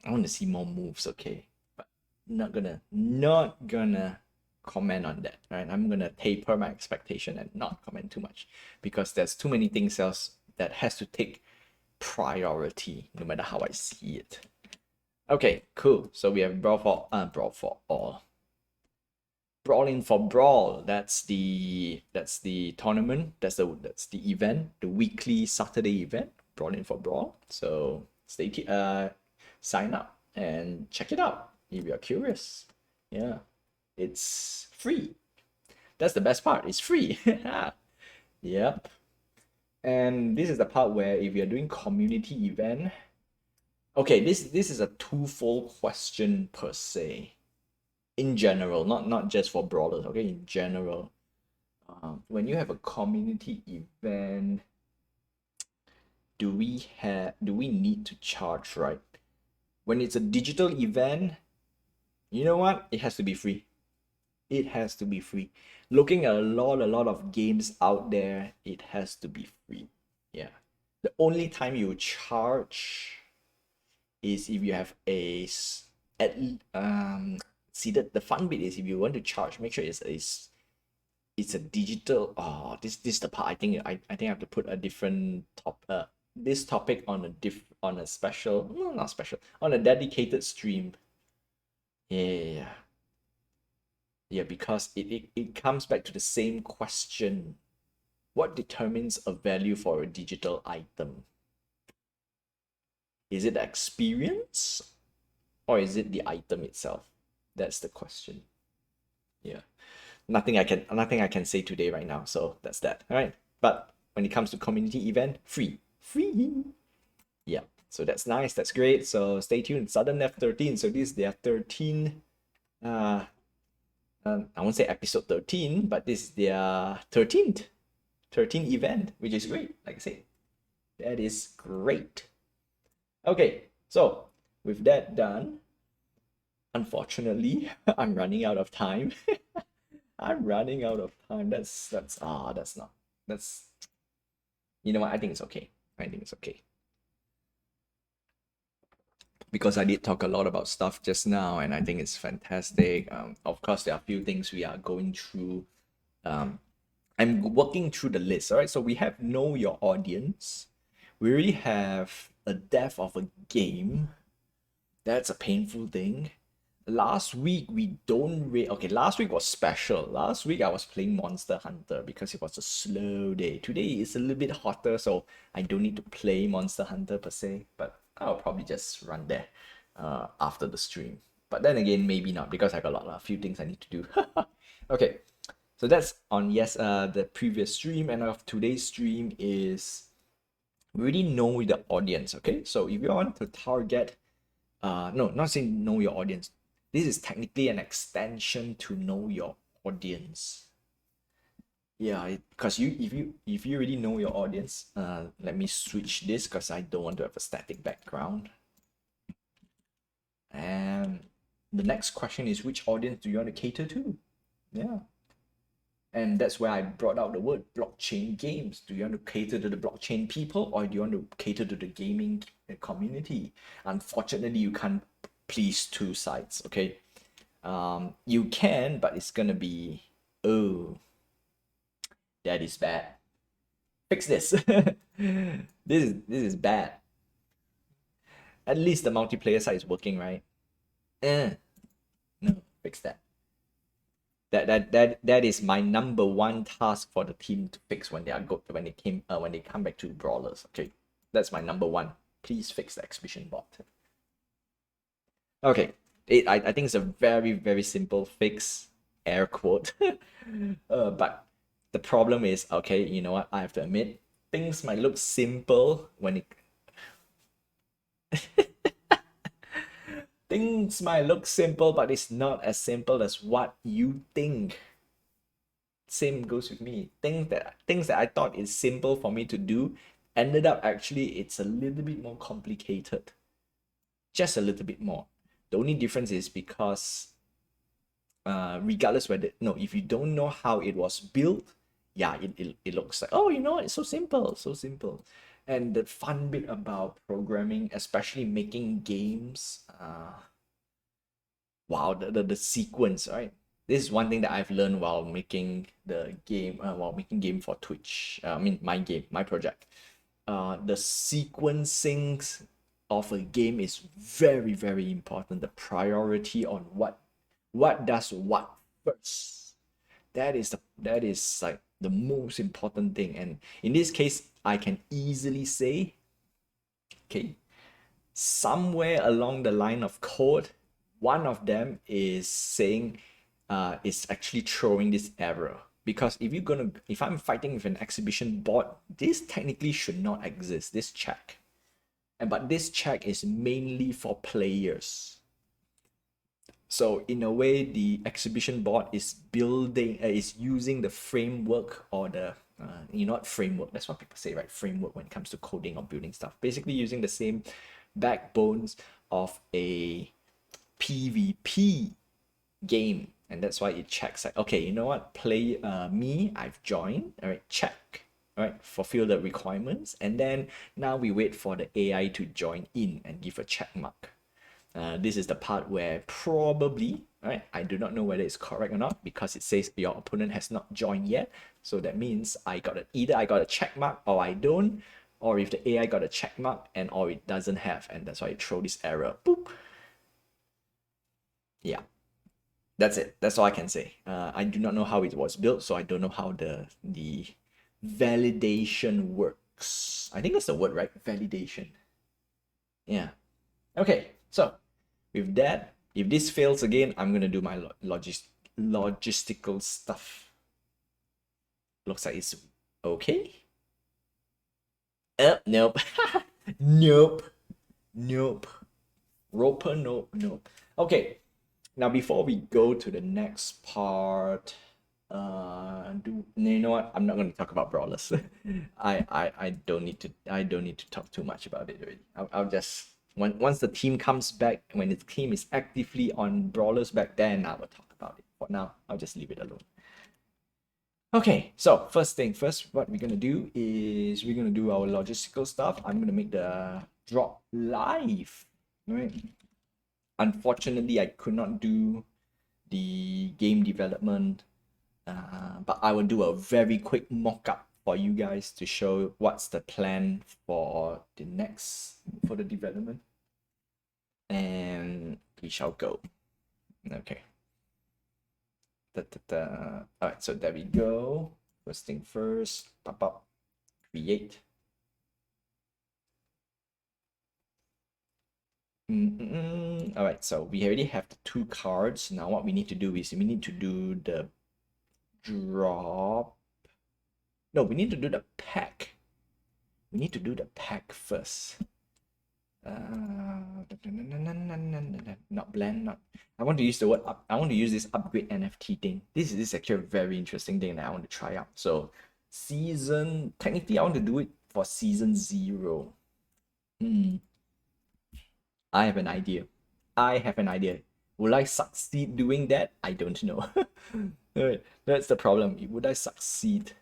I want to see more moves, okay? But not gonna comment on that, right? I'm gonna taper my expectation and not comment too much because there's too many things else that has to take priority no matter how I see it. Okay, cool. So we have Brawl for All. Brawling for Brawl. That's the tournament. That's the event, the weekly Saturday event. Brawling for Brawl. So sign up and check it out if you're curious. Yeah, it's free. That's the best part. It's free. Yep. And this is the part where if you're doing community event, okay, this is a twofold question per se. In general, not just for brawlers, okay, in general. When you have a community event, do we need to charge, right? When it's a digital event, you know what? It has to be free. It has to be free. Looking at a lot of games out there, it has to be free. Yeah. The only time you charge is if you have at see the fun bit is if you want to charge, make sure it's a digital. Oh, this is the part. I think I have to put a different this topic on a special, no, not special, on a dedicated stream. Yeah. Yeah, because it comes back to the same question. What determines a value for a digital item? Is it experience or is it the item itself? That's the question. Yeah. Nothing I can say today right now, so that's that. All right. But when it comes to community event, free. Free. Yeah. So that's nice. That's great. So stay tuned. Sudden Death 13. So this is their 13 I won't say episode 13, but this is their 13th event, which is great. Like I said, that is great. Okay, so with that done, unfortunately, I'm running out of time. I'm running out of time. That's not that's you know what? I think it's okay. I think it's okay. Because I did talk a lot about stuff just now, and I think it's fantastic. Of course, there are a few things we are going through. I'm working through the list. All right, so we have know your audience. We really have a death of a game. That's a painful thing. Last week we don't okay, last week was special. Last week I was playing Monster Hunter because it was a slow day. Today is a little bit hotter, so I don't need to play Monster Hunter per se, but I'll probably just run there after the stream. But then again, maybe not because I got a few things I need to do. Okay, so that's on the previous stream, and of today's stream is we already know the audience. Okay, so if you want to target no, not saying know your audience. This is technically an extension to know your audience. Yeah, because if you already know your audience, let me switch this because I don't want to have a static background. And the next question is which audience do you want to cater to? Yeah. And that's where I brought out the word blockchain games. Do you want to cater to the blockchain people, or do you want to cater to the gaming community? Unfortunately, you can't please two sides, okay? You can, but it's gonna be, oh, that is bad. Fix this. This is bad. At least the multiplayer side is working, right? No, fix that. That is my number one task for the team to fix when they come back to brawlers. Okay, that's my number one. Please fix the exhibition bot. Okay, I think it's a very simple fix, air quote. But the problem is, okay, you know what? I have to admit, things might look simple when it things might look simple, but it's not as simple as what you think. Same goes with me. Things that I thought is simple for me to do ended up actually it's a little bit more complicated. Just a little bit more. The only difference is because regardless whether no, if you don't know how it was built, yeah, it looks like, oh, you know, it's so simple, so simple. And the fun bit about programming, especially making games, wow, the sequence, right? This is one thing that I've learned while making game for Twitch. I mean, my project. The sequencing of a game is very important. The priority on what does what first. That is like the most important thing. And in this case, I can easily say, okay, somewhere along the line of code, one of them is saying, is actually throwing this error. Because if I'm fighting with an exhibition bot, this technically should not exist, this check. But this check is mainly for players. So in a way, the exhibition bot is is using the framework or the not framework. That's what people say, right? Framework when it comes to coding or building stuff. Basically, using the same backbones of a PvP game, and that's why it checks like, okay, you know what? Play me. I've joined. All right, check. All right, fulfill the requirements, and then now we wait for the AI to join in and give a check mark. This is the part where probably, right, I do not know whether it's correct or not because it says your opponent has not joined yet. So that means either I got a check mark or I don't, or if the AI got a check mark and or it doesn't have, and that's why it throw this error. Boop. Yeah, that's it. That's all I can say. I do not know how it was built, so I don't know how the validation works. I think that's the word, right? Validation. Yeah. Okay, so with that, if this fails again, I'm gonna do my logistical stuff. Looks like it's okay. Nope. Nope. Nope. Roper, nope. Okay, now before we go to the next part, you know what? I'm not going to talk about brawlers. I don't need to talk too much about it already. I'll just once the team comes back, when the team is actively on brawlers back then, I will talk about it. For now, I'll just leave it alone. Okay, so first thing first, what we're gonna do is we're gonna do our logistical stuff. I'm gonna make the drop live, right? Unfortunately, I could not do the game development, but I will do a very quick mock-up for you guys to show what's the plan for the development, and we shall go. Okay. All right, so there we go. First thing first, pop up, create. All right, so we already have the 2 cards. Now what we need to do is we need to do the drop. No, we need to do the pack. We need to do the pack first. Not blend, not. I want to use the word up. I want to use this upgrade NFT thing. This is actually a very interesting thing that I want to try out. So, technically, I want to do it for season 0. I have an idea. Will I succeed doing that? I don't know. All right, that's the problem. Would I succeed?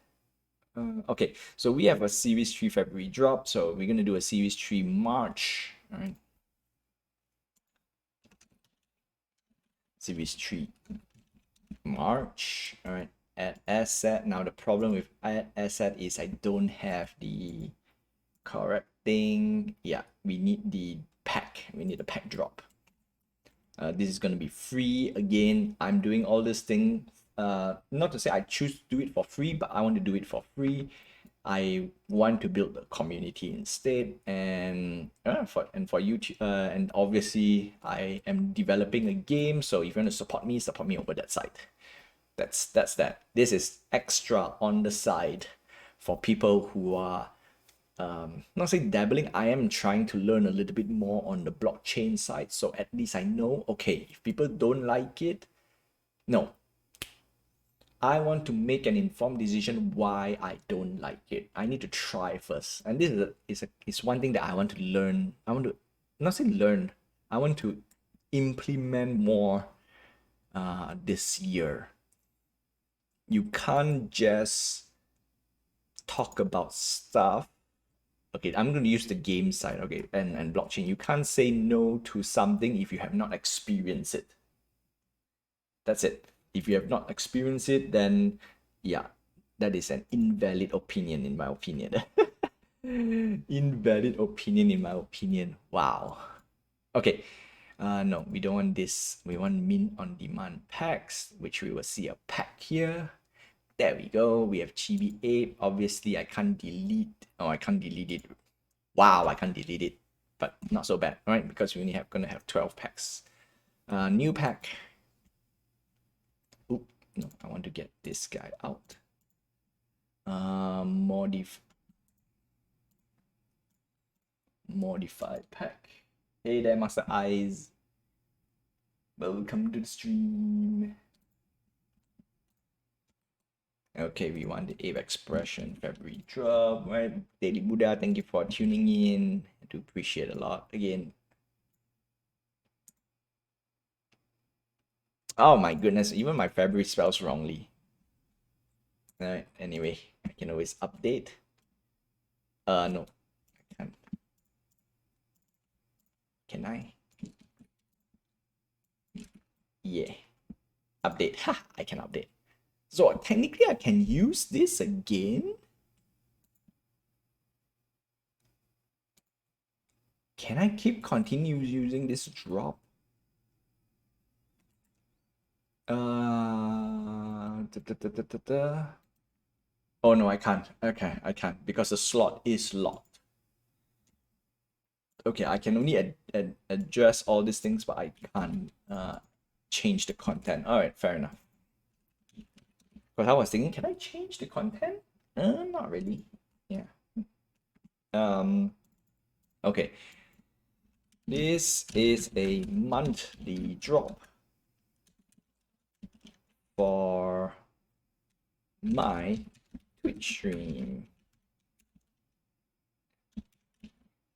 Okay, so we have a Series 3 February drop, so we're gonna do a Series 3 March. All right, Series 3 March. All right, add asset. Now the problem with add asset is I don't have the correct thing. Yeah, we need the pack. We need a pack drop. This is going to be free. Again, I'm doing all this thing. Not to say I choose to do it for free, but I want to do it for free. I want to build a community instead, and for you, and obviously I am developing a game. So if you want to support me over that side. That's that. This is extra on the side for people who are not say dabbling. I am trying to learn a little bit more on the blockchain side, so at least I know, okay, if people don't like it, no, I want to make an informed decision why I don't like it. I need to try first, and this is one thing that I want to learn. I want to not say learn. I want to implement more this year. You can't just talk about stuff. Okay, I'm going to use the game side, okay, and blockchain. You can't say no to something if you have not experienced it. That's it. If you have not experienced it, then yeah, that is an invalid opinion in my opinion. Invalid opinion in my opinion. Wow. Okay. No, we don't want this. We want mint on demand packs, which we will see a pack here. There we go. We have Chibi Ape. Obviously, I can't delete. Oh, I can't delete it. Wow, I can't delete it. But not so bad, right? Because we only have gonna have 12 packs. New pack. Oop, no, I want to get this guy out. Modified pack. Hey there, Master Eyes. Welcome to the stream. Okay, we want the Ape Expression February drop, right? Daily Buddha, thank you for tuning in. I do appreciate a lot. Again. Oh my goodness, even my February spells wrongly. Alright, anyway, I can always update. No, I can't. Can I? Yeah. Update. Ha! I can update. So technically I can use this again. Can I keep continue using this drop? Oh no, I can't. Okay, I can't because the slot is locked. Okay, I can only address all these things, but I can't change the content. All right, fair enough. But I was thinking, can I change the content? Not really. Yeah. Okay. This is a monthly drop for my Twitch stream.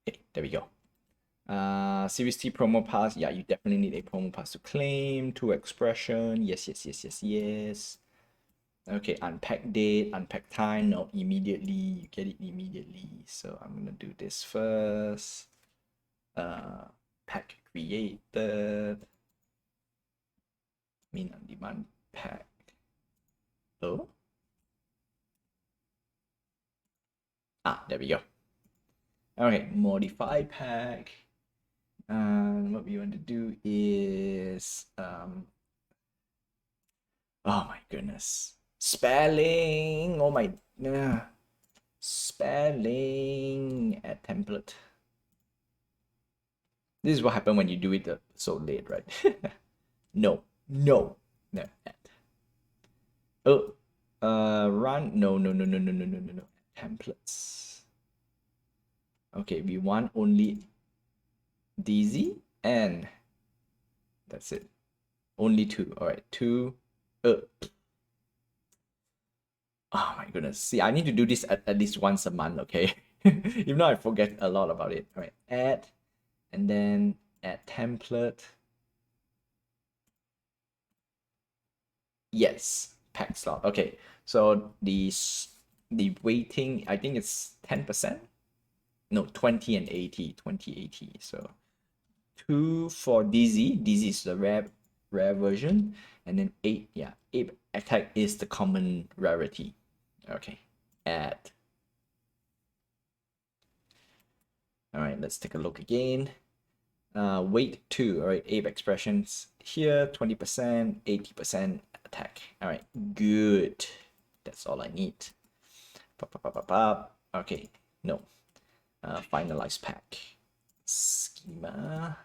Okay, there we go. Series T promo pass. Yeah, you definitely need a promo pass to claim. To expression. Yes, yes, yes, yes, yes. Okay, unpack date, unpack time. No, immediately. You get it immediately. So I'm gonna do this first. Pack created. Mean on demand pack. Oh. There we go. Okay, modify pack. What we want to do is oh my goodness, spelling. Oh my, spelling at template. This is what happened when you do it so late, right? No. Oh, run. No. Templates. Okay, we want only DZ and that's it. Only two. All right, two. Oh my goodness. See, I need to do this at least once a month, okay? If not, I forget a lot about it. All right, add, and then add template. Yes, pack slot. Okay, so the weighting, I think it's 10%. No, 20 and 80, 20, 80. So 2 for DZ. DZ is the rare version, and then 8. Yeah, 8 attack is the common rarity. Okay, add. All right, let's take a look again. Weight 2. All right, Ape expressions here, 20%, 80% attack. All right, good. That's all I need. Pop, pop, pop, pop, pop. Okay, no. Finalize pack. Schema.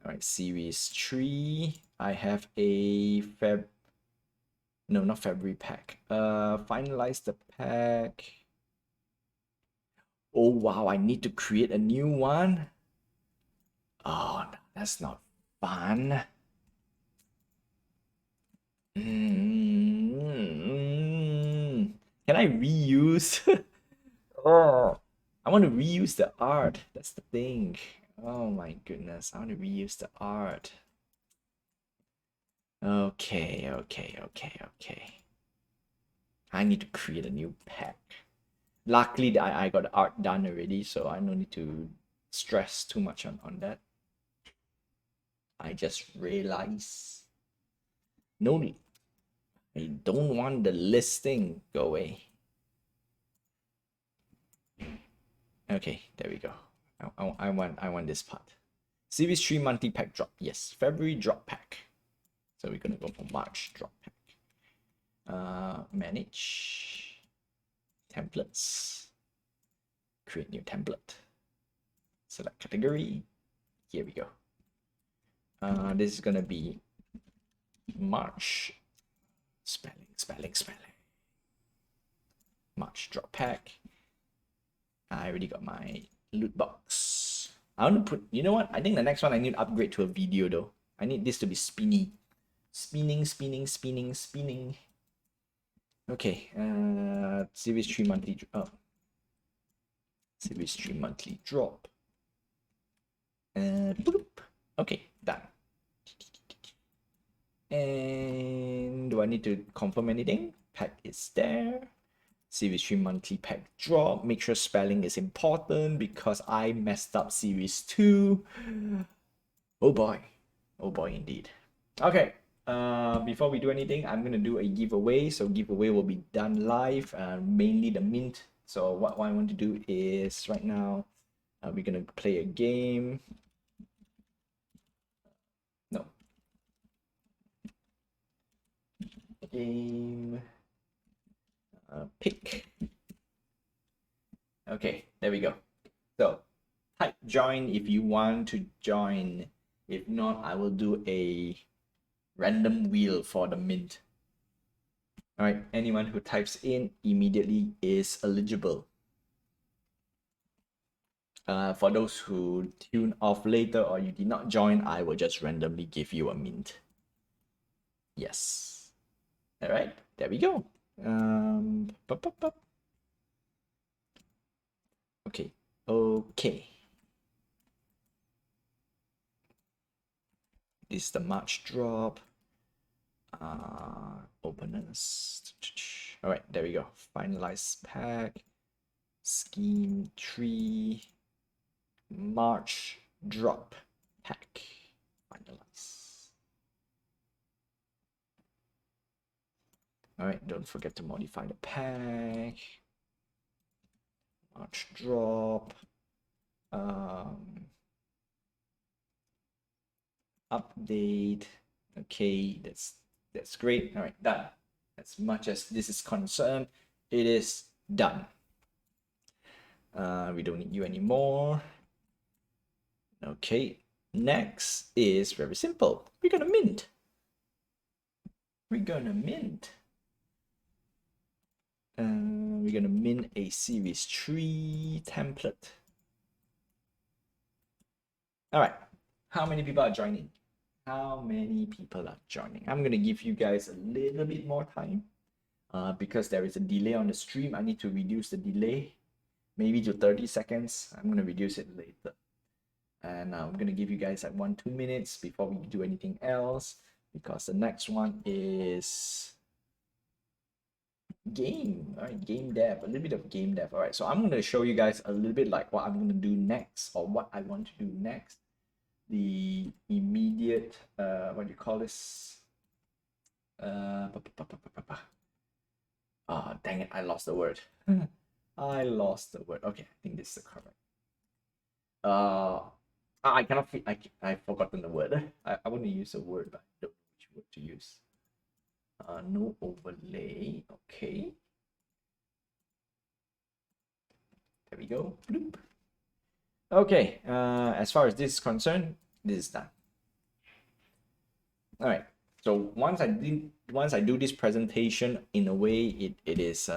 All right, series 3. I have a no, not February pack. Finalize the pack. Oh wow, I need to create a new one. Oh, no, that's not fun. Can I reuse? Oh, I want to reuse the art. That's the thing. Oh my goodness, I want to reuse the art. Okay, okay, okay, okay. I need to create a new pack. Luckily, I got the art done already, so I don't need to stress too much on that. I just realized. No need. I don't want the listing. Go away. Okay, there we go. I want this part. Series 3 monthly pack drop. Yes, February drop pack. So we're gonna go for March drop pack. Manage templates. Create new template. Select category. Here we go. This is gonna be March. Spelling. March drop pack. I already got my loot box. I want to put, you know what? I think the next one I need to upgrade to a video though. I need this to be spinny. Spinning. Okay, series 3 monthly series 3 monthly drop. Boop. Okay, done. And do I need to confirm anything? Pack is there. Series 3 monthly pack drop. Make sure spelling is important because I messed up series 2. Oh boy indeed. Okay, before we do anything, I'm gonna do a giveaway. So giveaway will be done live, mainly the mint. So what I want to do is right now, we're gonna play a game. No. Game. Pick. Okay, there we go. So type join if you want to join. If not, I will do a random wheel for the mint. All right, anyone who types in immediately is eligible. For those who tune off later or you did not join, I will just randomly give you a mint. Yes. All right, there we go. Okay. This is the March drop. Openers. All right, there we go. Finalize pack. Scheme 3. March drop pack. Finalize. All right, don't forget to modify the pack. March drop. Update. Okay, that's great. All right, done. As much as this is concerned, it is done. We don't need you anymore. Okay, next is very simple. We're gonna mint. We're gonna mint a series 3 template. All right, how many people are joining? How many people are joining? I'm gonna give you guys a little bit more time because there is a delay on the stream. I need to reduce the delay maybe to 30 seconds. I'm gonna reduce it later. And I'm gonna give you guys like 1-2 minutes before we do anything else because the next one is Game. All right, game dev, a little bit of game dev. All right, so I'm going to show you guys a little bit like what I'm going to do next, or what I want to do next. The immediate, what do you call this? Ah, dang it, I lost the word. I lost the word. Okay, I think this is the correct. I cannot fit. I've forgotten the word. I want to use a word, but I don't know which word to use. No overlay. Okay. There we go. Bloop. Okay. As far as this is concerned, this is done. All right. So once I do this presentation, in a way, it is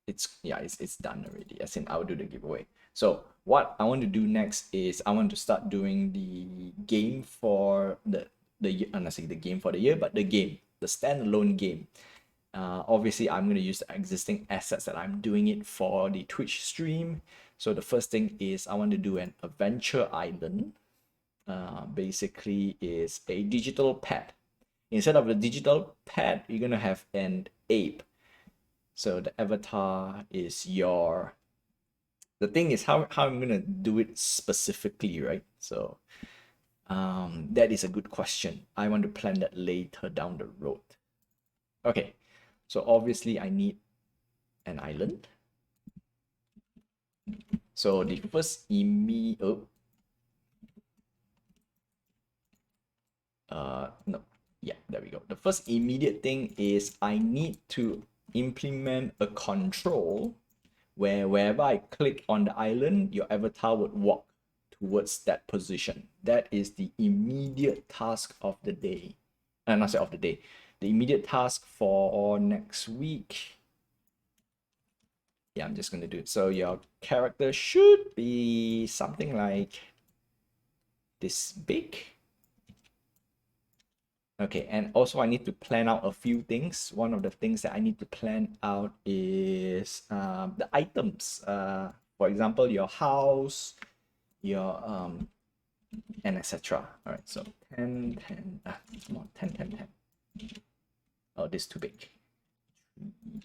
it's done already. As in, I'll do the giveaway. So what I want to do next is I want to start doing the game for I'm not saying the game for the year, but the standalone game. Obviously, I'm going to use the existing assets that I'm doing it for the Twitch stream. So the first thing is I want to do an adventure island. Basically, is a digital pet. Instead of a digital pet, you're going to have an ape. So the avatar is your. The thing is how I'm going to do it specifically, right? So that is a good question. I want to plan that later down the road. Okay, so obviously I need an island. So the first no, yeah, there we go. The first immediate thing is I need to implement a control where wherever I click on the island, your avatar would walk towards that position. That is the immediate task of the day. Not say of the day. The immediate task for next week. Yeah, I'm just going to do it. So your character should be something like this big. Okay, and also I need to plan out a few things. One of the things that I need to plan out is the items. For example, your house, your and etc. All right, so 10, 10, come on, 10, 10, 10. Oh, this is too big.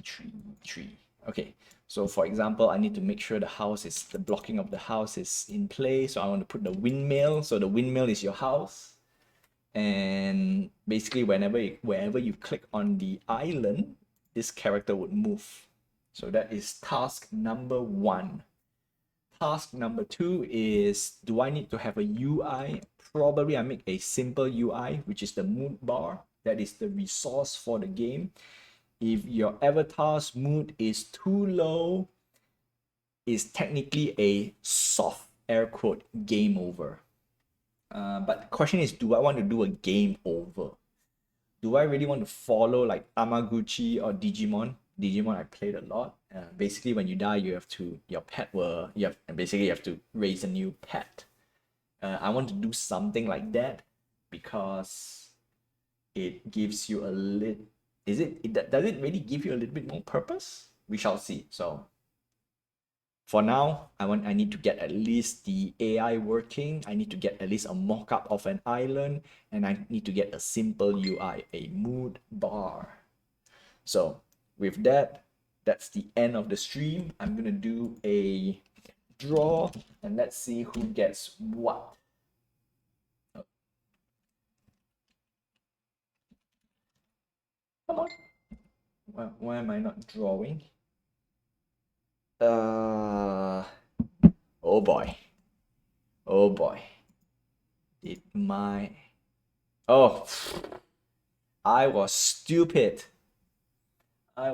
3, 3. Okay, so for example, I need to make sure the blocking of the house is in place. So I want to put the windmill. So the windmill is your house. And basically wherever you click on the island, this character would move. So that is task number 1. Task number 2 is, do I need to have a UI? Probably I make a simple UI, which is the mood bar. That is the resource for the game. If your avatar's mood is too low, it's technically a soft air quote game over. But the question is, do I want to do a game over? Do I really want to follow like Tamaguchi or Digimon? Digimon I played a lot. Basically, when you die, you have to raise a new pet. I want to do something like that because it gives you a little. Does it really give you a little bit more purpose? We shall see. So for now, I need to get at least the AI working. I need to get at least a mock-up of an island, and I need to get a simple UI, a mood bar. So with that, that's the end of the stream. I'm gonna do a draw, and let's see who gets what. Come on. Why am I not drawing? Oh boy. Oh boy. Oh, I was stupid. I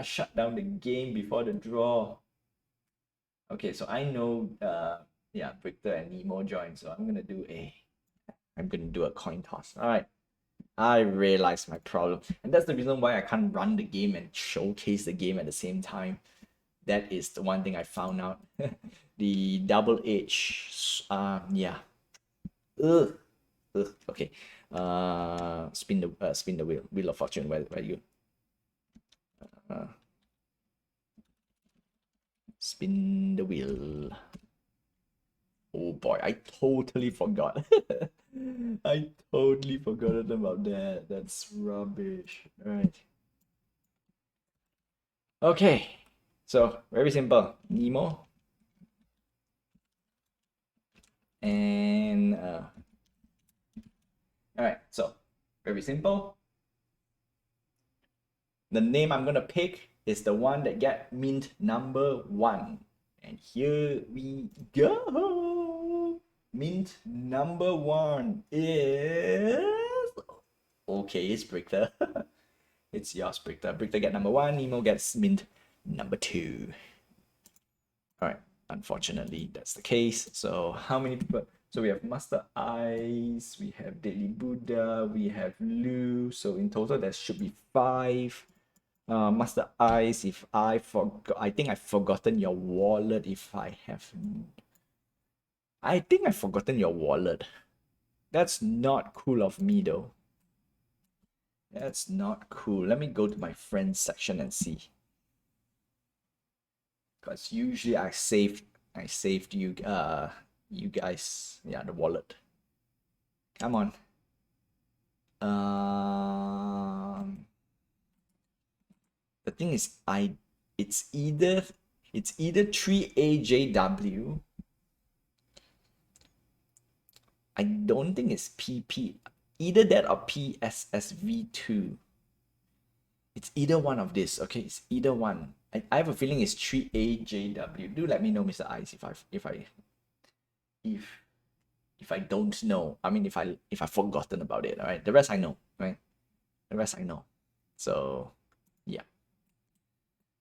shut down the game before the draw. Okay, so I know yeah, Victor and Nemo joined, so I'm gonna do a coin toss. All right. I realized my problem. And that's the reason why I can't run the game and showcase the game at the same time. That is the one thing I found out. The double H. Yeah. Ugh. Ugh. Okay. Spin the wheel. Wheel of Fortune. Where you? Spin the wheel. Oh boy, I totally forgot. I totally forgot about that. That's rubbish. All right. Okay, so very simple. Nemo and all right. So very simple. The name I'm gonna pick is the one that get mint number 1. And here we go. Mint number 1 is okay. It's Brichter. It's yours, Brichter. Brichter get number 1. Nemo gets mint number 2. All right. Unfortunately, that's the case. So how many people? So we have Master Ice, we have Daily Buddha, we have Lu. So in total, there should be 5. Master Ice, if I forgot, I think I've forgotten your wallet. If I have, I think I've forgotten your wallet. That's not cool of me though. That's not cool. Let me go to my friends section and see. Because usually I saved you guys, yeah, the wallet. Come on. The thing is, it's either 3AJW. I don't think it's PP. Either that or PSSV2. It's either one of this. Okay, it's either one. I have a feeling it's 3AJW. Do let me know, Mr. Ice, if I don't know. I mean, if I've forgotten about it. All right, the rest I know. Right, the rest I know. So yeah.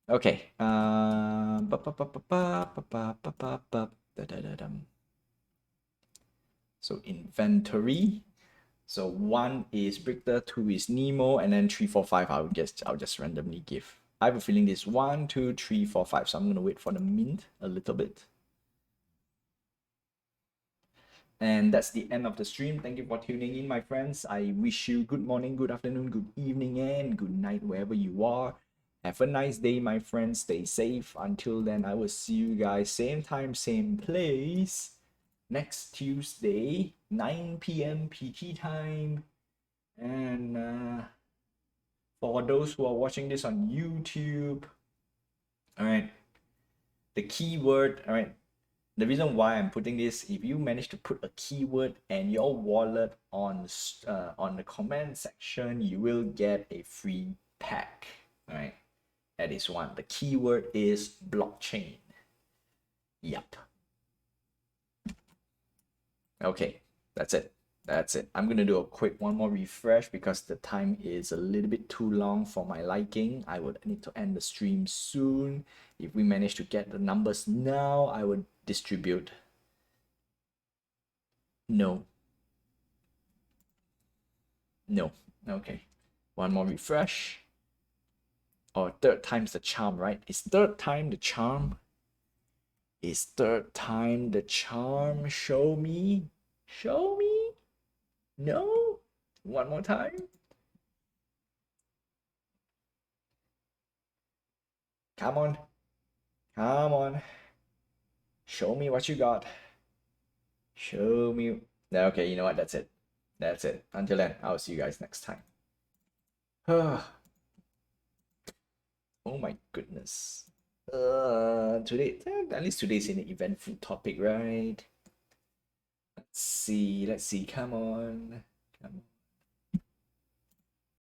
Okay. So inventory. So 1 is Brichter, 2 is Nemo, and then 3, 4, 5. I'll just randomly give. I have a feeling this 1, 2, 3, 4, 5. So I'm gonna wait for the mint a little bit. And that's the end of the stream. Thank you for tuning in, my friends. I wish you good morning, good afternoon, good evening, and good night wherever you are. Have a nice day, my friends. Stay safe. Until then, I will see you guys same time, same place next Tuesday, 9 p.m. PT time. And for those who are watching this on YouTube, all right, the keyword, all right, the reason why I'm putting this, if you manage to put a keyword and your wallet on the comment section, you will get a free pack. All right, that is one. The keyword is blockchain. Yep. Okay, that's it. That's it. I'm gonna do a quick one more refresh because the time is a little bit too long for my liking. I would need to end the stream soon. If we manage to get the numbers now, I would distribute. No. No. Okay. One more refresh. Or third time's the charm, right? Is third time the charm? Is third time the charm? Show me. Show me. No. One more time. Come on. Come on. Show me what you got. Show me. Okay, you know what? That's it. That's it. Until then, I'll see you guys next time. Oh my goodness. Today, at least today's an eventful topic, right? Let's see. Come on.